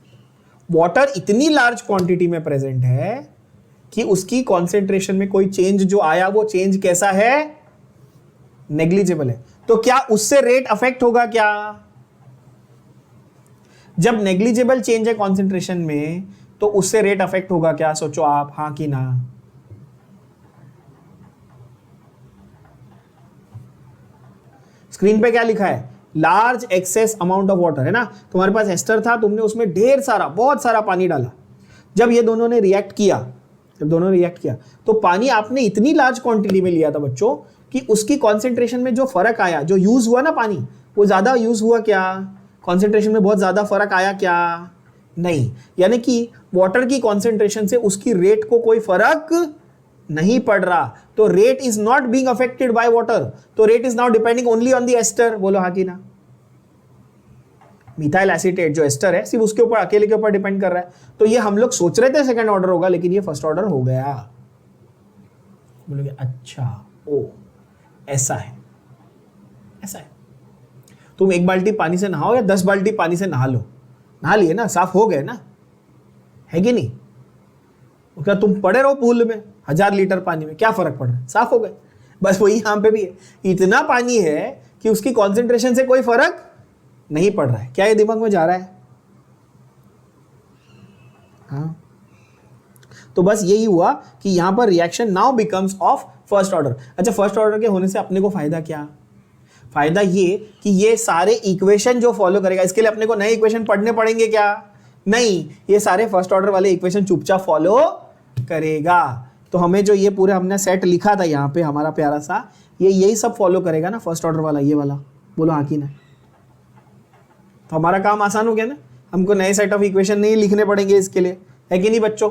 वाटर इतनी लार्ज क्वांटिटी में प्रेजेंट है कि उसकी कॉन्सेंट्रेशन में कोई चेंज जो आया, वो चेंज कैसा है? नेग्लिजिबल है। तो क्या उससे रेट अफेक्ट होगा क्या? जब नेग्लिजिबल चेंज है कॉन्सेंट्रेशन में, तो उससे रेट अफेक्ट होगा क्या? सोचो आप, हां कि ना? स्क्रीन पे क्या लिखा है? Large excess amount of water, है ना। तुम्हारे पास एस्टर था, तुमने उसमें ढेर सारा, बहुत सारा पानी डाला। जब ये दोनों ने रिएक्ट किया, तो पानी आपने इतनी लार्ज क्वांटिटी में लिया था बच्चों कि उसकी कॉन्सेंट्रेशन में जो फर्क आया, जो यूज हुआ ना पानी, वो ज्यादा यूज हुआ क्या? कॉन्सेंट्रेशन में बहुत ज्यादा फर्क आया क्या? नहीं। यानी कि वाटर की कॉन्सेंट्रेशन से उसकी रेट को कोई फर्क नहीं पड़ रहा। तो rate is not being affected by water, तो rate is now depending only on the ester. बोलो हाँ कि ना? मिथाइल एसीटेट जो एस्टर है, सिर्फ उसके ऊपर, अकेले के ऊपर डिपेंड कर रहा है। तो ये हम लोग सोच रहे थे सेकंड ऑर्डर होगा, लेकिन ये फर्स्ट ऑर्डर हो गया। बोलोगे अच्छा, ओ ऐसा है। तुम 1 बाल्टी पानी से नहाओ या 10 बाल्टी पानी से नहा लो, नहा लिए ना, साफ हो गए ना, है कि नहीं? क्या तुम पड़े रहो पूल में 1000 लीटर पानी में, क्या फर्क पड़ रहा है? साफ हो गए। बस वही यहाँ पे भी है, इतना पानी है कि उसकी कॉन्सेंट्रेशन से कोई फर्क नहीं पड़ रहा है। क्या ये दिमाग में जा रहा है? हाँ, तो बस यही हुआ कि यहां पर reaction now becomes of first order. अच्छा, फर्स्ट ऑर्डर के होने से अपने को फायदा क्या? फायदा ये कि ये सारे इक्वेशन जो फॉलो करेगा, इसके लिए अपने को नए इक्वेशन पढ़ने पड़ेंगे क्या? नहीं, ये सारे फर्स्ट ऑर्डर वाले इक्वेशन चुपचाप फॉलो करेगा। तो हमें जो ये पूरे हमने सेट लिखा था यहाँ पे हमारा प्यारा सा, ये यही सब फॉलो करेगा ना, फर्स्ट ऑर्डर वाला, ये वाला। बोलो हाँ कि नहीं? तो हमारा काम आसान हो गया ना, हमको नए सेट ऑफ इक्वेशन नहीं लिखने पड़ेंगे इसके लिए, है कि नहीं बच्चों?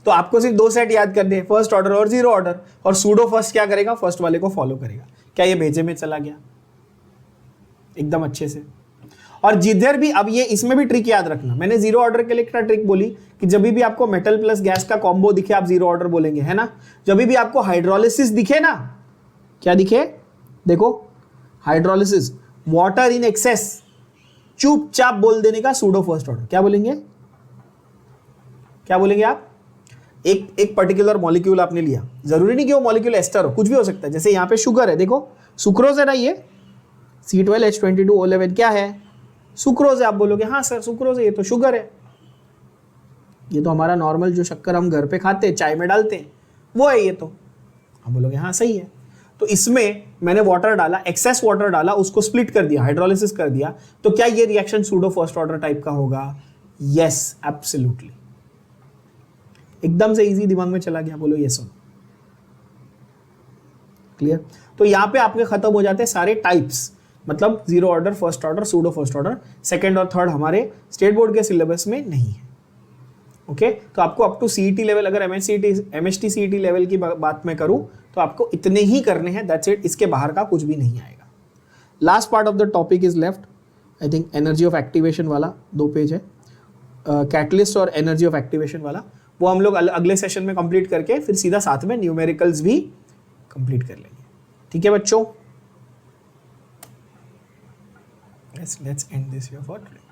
तो आपको सिर्फ 2 सेट याद करने हैं, फर्स्ट ऑर्डर और जीरो ऑर्डर। और सूडो फर्स्ट क्या करेगा? फर्स्ट वाले को फॉलो करेगा। क्या ये भेजे में चला गया एकदम अच्छे से? और जिधर भी, अब ये इसमें भी ट्रिक याद रखना, मैंने जीरो ऑर्डर के लिए क्या ट्रिक बोली कि जब भी आपको मेटल प्लस गैस का कॉम्बो दिखे आप जीरो ऑर्डर बोलेंगे, है ना? जब भी आपको हाइड्रोलिसिस दिखे ना, क्या दिखे? देखो, हाइड्रोलिसिस, वाटर इन एक्सेस, चुपचाप बोल देने का सूडो फर्स्ट ऑर्डर। क्या बोलेंगे? क्या बोलेंगे आप? एक पर्टिकुलर मॉलिक्यूल आपने लिया, जरूरी नहीं कि वो मॉलिक्यूल एस्टर हो, कुछ भी हो सकता है। जैसे यहाँ पे शुगर है, देखो सुक्रोज है ना, ये C12H22O11 क्या है? सुक्रोज है। आप बोलोगे हाँ सर सुक्रोज है, ये तो शुगर है, ये तो हमारा नॉर्मल जो शक्कर हम घर पे खाते हैं, चाय में डालते हैं, वो है ये तो। आप बोलोगे हाँ सही है। तो इसमें मैंने वाटर डाला, एक्सेस वाटर डाला, उसको स्प्लिट कर दिया, हाइड्रोलिसिस कर दिया, तो क्या ये reaction pseudo first order type का होगा? Yes, absolutely. एकदम से इजी दिमाग में चला गया, बोलो यस। क्लियर? तो यहां पे आपके खत्म हो जाते हैं सारे टाइप्स, मतलब zero order, first order, pseudo first order. Second और थर्ड हमारे स्टेट बोर्ड के सिलेबस में नहीं है। ओके, तो आपको अप टू सीईटी लेवल, अगर एमएसटी सीईटी लेवल की बात मैं करूं तो आपको इतने ही करने हैं, दैट्स इट। इसके बाहर का कुछ भी नहीं आएगा। Last part of the topic is left, I think energy of activation वाला 2 पेज है, कैटलिस्ट और एनर्जी ऑफ एक्टिवेशन वाला, वो हम लोग अगले सेशन में कंप्लीट करके फिर सीधा साथ में न्यूमेरिकल्स भी कंप्लीट कर लेंगे। ठीक है बच्चों? Let's end this here for today.